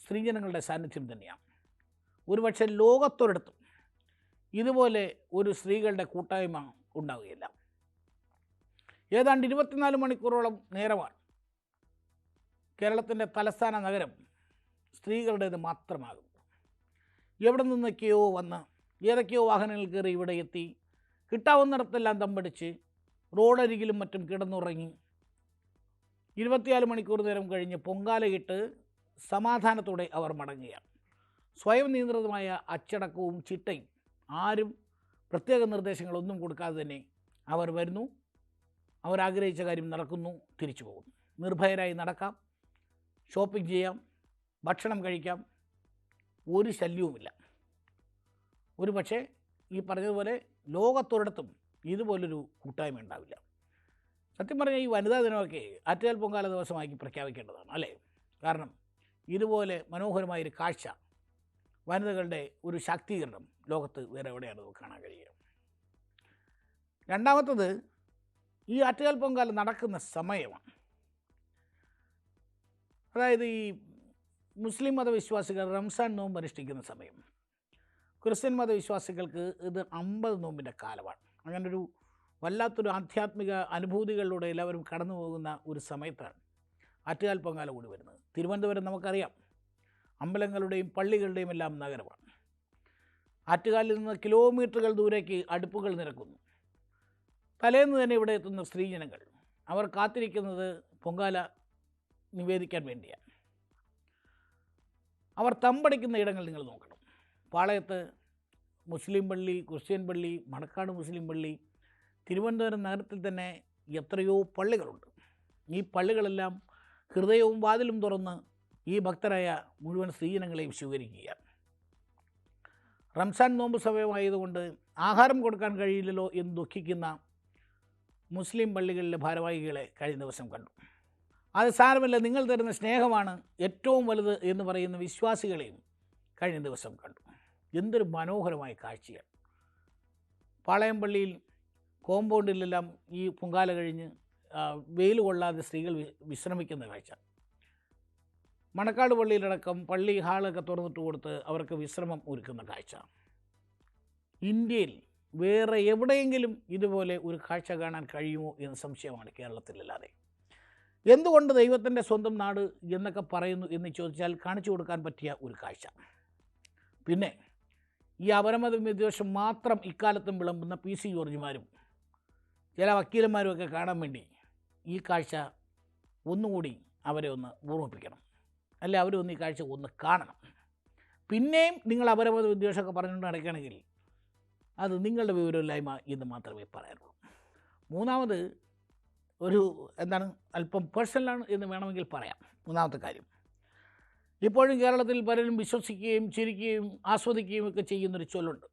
സ്ത്രീജനങ്ങളുടെ സാന്നിധ്യം തന്നെയാണ്. ഒരുപക്ഷെ ലോകത്തൊരിടത്തും ഇതുപോലെ ഒരു സ്ത്രീകളുടെ കൂട്ടായ്മ ഉണ്ടാവുകയില്ല. ഏതാണ്ട് 24 മണിക്കൂറോളം നേരമാണ് കേരളത്തിൻ്റെ തലസ്ഥാന നഗരം സ്ത്രീകളുടേത് മാത്രമാകും. എവിടെ നിന്നൊക്കെയോ വന്ന് ഏതൊക്കെയോ വാഹനങ്ങൾ കയറി ഇവിടെ എത്തി കിട്ടാവുന്നിടത്തെല്ലാം തമ്പടിച്ച് റോഡരികിലും മറ്റും കിടന്നുറങ്ങി 24 മണിക്കൂർ നേരം കഴിഞ്ഞ് പൊങ്കാലയിട്ട് സമാധാനത്തോടെ അവർ മടങ്ങുകയാണ്. സ്വയം നിയന്ത്രിതമായ അച്ചടക്കവും ചിട്ടയും ആരും പ്രത്യേക നിർദ്ദേശങ്ങളൊന്നും കൊടുക്കാതെ തന്നെ അവർ വരുന്നു, അവരാഗ്രഹിച്ച കാര്യം നടക്കുന്നു, തിരിച്ചു പോകുന്നു. നിർഭയരായി നടക്കാം, ഷോപ്പിംഗ് ചെയ്യാം, ഭക്ഷണം കഴിക്കാം, ഒരു ശല്യവുമില്ല. ഒരു പക്ഷേ ഈ പറഞ്ഞതുപോലെ ലോകത്തൊരിടത്തും ഇതുപോലൊരു കൂട്ടായ്മ ഉണ്ടാവില്ല. സത്യം പറഞ്ഞാൽ ഈ വനിതാ ദിനമൊക്കെ ആറ്റുകാൽ പൊങ്കാല ദിവസമാക്കി പ്രഖ്യാപിക്കേണ്ടതാണ് അല്ലേ? കാരണം ഇതുപോലെ മനോഹരമായൊരു കാഴ്ച, വനിതകളുടെ ഒരു ശാക്തീകരണം ലോകത്ത് വേറെ എവിടെയാണ് നമുക്ക് കാണാൻ കഴിയുക. രണ്ടാമത്തത് ഈ ആറ്റുകാൽ പൊങ്കാല നടക്കുന്ന സമയമാണ്. അതായത് ഈ മുസ്ലിം മതവിശ്വാസികൾ റംസാൻ നോമ്പ് അനുഷ്ഠിക്കുന്ന സമയം, ക്രിസ്ത്യൻ മതവിശ്വാസികൾക്ക് ഇത് 50 നോമ്പിൻ്റെ കാലമാണ്. അങ്ങനൊരു വല്ലാത്തൊരു ആധ്യാത്മിക അനുഭൂതികളിലൂടെ എല്ലാവരും കടന്നു പോകുന്ന ഒരു സമയത്താണ് ആറ്റുകാൽ പൊങ്കാല കൂടി വരുന്നത്. തിരുവനന്തപുരം നമുക്കറിയാം, അമ്പലങ്ങളുടെയും പള്ളികളുടെയും എല്ലാം നഗരമാണ്. ആറ്റുകാലിൽ നിന്ന് കിലോമീറ്ററുകൾ ദൂരേക്ക് അടുപ്പുകൾ നിരക്കുന്നു. തലേന്ന് തന്നെ ഇവിടെ എത്തുന്ന സ്ത്രീജനങ്ങൾ അവർ കാത്തിരിക്കുന്നത് പൊങ്കാല നിവേദിക്കാൻ വേണ്ടിയാണ്. അവർ തമ്പടിക്കുന്ന ഇടങ്ങൾ നിങ്ങൾ നോക്കണം. പാളയത്ത് മുസ്ലിം പള്ളി, ക്രിസ്ത്യൻ പള്ളി, മണക്കാട് മുസ്ലിം പള്ളി, തിരുവനന്തപുരം നഗരത്തിൽ തന്നെ എത്രയോ പള്ളികളുണ്ട്. ഈ പള്ളികളെല്ലാം ഹൃദയവും വാതിലും തുറന്ന് ഈ ഭക്തരായ മുഴുവൻ സ്ത്രീജനങ്ങളെയും സ്വീകരിക്കുകയാണ്. റംസാൻ നോമ്പ് സമയമായതുകൊണ്ട് ആഹാരം കൊടുക്കാൻ കഴിയില്ലല്ലോ എന്ന് ദുഃഖിക്കുന്ന മുസ്ലിം പള്ളികളിലെ ഭാരവാഹികളെ കഴിഞ്ഞ ദിവസം കണ്ടു. അത് സാരമില്ല, നിങ്ങൾ തരുന്ന സ്നേഹമാണ് ഏറ്റവും വലുത് എന്ന് പറയുന്ന വിശ്വാസികളെയും കഴിഞ്ഞ ദിവസം കണ്ടു. എന്തൊരു മനോഹരമായ കാഴ്ചയാണ്. പാളയംപള്ളിയിൽ കോമ്പൗണ്ടിലെല്ലാം ഈ പൊങ്കാല കഴിഞ്ഞ് വെയിൽ കൊള്ളാതെ സ്ത്രീകൾ വിശ്രമിക്കുന്ന കാഴ്ച. മണക്കാട് പള്ളിയിലടക്കം പള്ളി ഹാളൊക്കെ തുറന്നിട്ട് കൊടുത്ത് അവർക്ക് വിശ്രമം ഒരുക്കുന്ന കാഴ്ച. ഇന്ത്യയിൽ വേറെ എവിടെയെങ്കിലും ഇതുപോലെ ഒരു കാഴ്ച കാണാൻ കഴിയുമോ എന്ന് സംശയമാണ് കേരളത്തിലല്ലാതെ. എന്തുകൊണ്ട് ദൈവത്തിൻ്റെ സ്വന്തം നാട് എന്നൊക്കെ പറയുന്നു എന്ന് ചോദിച്ചാൽ കാണിച്ചു കൊടുക്കാൻ പറ്റിയ ഒരു കാഴ്ച. പിന്നെ ഈ അപരമത വിദ്വേഷം മാത്രം ഇക്കാലത്തും വിളമ്പുന്ന PC ജോർജിമാരും ചില വക്കീലന്മാരും ഒക്കെ കാണാൻ വേണ്ടി ഈ കാഴ്ച ഒന്നുകൂടി അവരെ ഒന്ന് ഓർമ്മിപ്പിക്കണം, അല്ലെ അവരൊന്ന് ഈ കാഴ്ച ഒന്ന് കാണണം. പിന്നെയും നിങ്ങൾ അപരമത വിദ്വേഷമൊക്കെ പറഞ്ഞുകൊണ്ട് നടക്കുകയാണെങ്കിൽ അത് നിങ്ങളുടെ വിവരമില്ലായ്മ എന്ന് മാത്രമേ പറയാനുള്ളൂ. മൂന്നാമത് ഒരു അല്പം പേഴ്സണലാണ് എന്ന് വേണമെങ്കിൽ പറയാം. മൂന്നാമത്തെ കാര്യം, ഇപ്പോഴും കേരളത്തിൽ പലരും വിശ്വസിക്കുകയും ചിരിക്കുകയും ആസ്വദിക്കുകയും ഒക്കെ ചെയ്യുന്നൊരു ചൊല്ലുണ്ട്.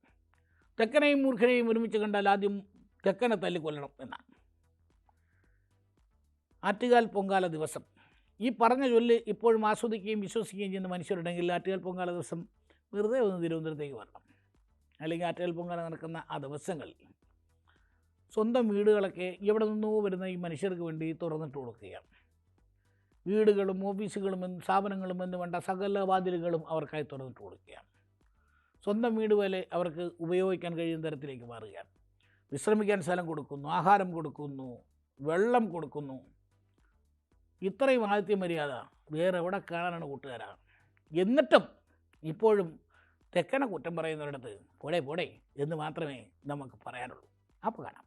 തെക്കനെയും മൂർഖനെയും ഒരുമിച്ച് കണ്ടാൽ ആദ്യം തെക്കനെ തല്ലിക്കൊല്ലണം എന്നാണ്. ആറ്റുകാൽ പൊങ്കാല ദിവസം ഈ പറഞ്ഞ ചൊല്ല് ഇപ്പോഴും ആസ്വദിക്കുകയും വിശ്വസിക്കുകയും ചെയ്യുന്ന മനുഷ്യരുണ്ടെങ്കിൽ ആറ്റുകാൽ പൊങ്കാല ദിവസം വെറുതെ ഒന്ന് തിരുവനന്തപുരത്തേക്ക് വരണം. അല്ലെങ്കിൽ ആറ്റുകാൽ പൊങ്കാല നടക്കുന്ന ആ ദിവസങ്ങളിൽ സ്വന്തം വീടുകളൊക്കെ എവിടെ നിന്നോ വരുന്ന ഈ മനുഷ്യർക്ക് വേണ്ടി തുറന്നിട്ട് കൊടുക്കുകയാണ്. വീടുകളും ഓഫീസുകളും സ്ഥാപനങ്ങളും എന്ന് വേണ്ട സകല വാതിലുകളും അവർക്കായി തുറന്നിട്ട് കൊടുക്കുകയാണ്. സ്വന്തം വീട് പോലെ അവർക്ക് ഉപയോഗിക്കാൻ കഴിയുന്ന തരത്തിലേക്ക് മാറുകയാണ്. വിശ്രമിക്കാൻ സ്ഥലം കൊടുക്കുന്നു, ആഹാരം കൊടുക്കുന്നു, വെള്ളം കൊടുക്കുന്നു. ഇത്രയും ആതിഥ്യ മര്യാദ വേറെ എവിടെ കാണാനാണ് കൂട്ടുകാരാ? എന്നിട്ടും ഇപ്പോഴും തെക്കനെ കുറ്റം പറയുന്നവരിടത്ത് പോടേ പോടേ എന്ന് മാത്രമേ നമുക്ക് പറയാനുള്ളൂ. അപ്പോൾ കാണാം.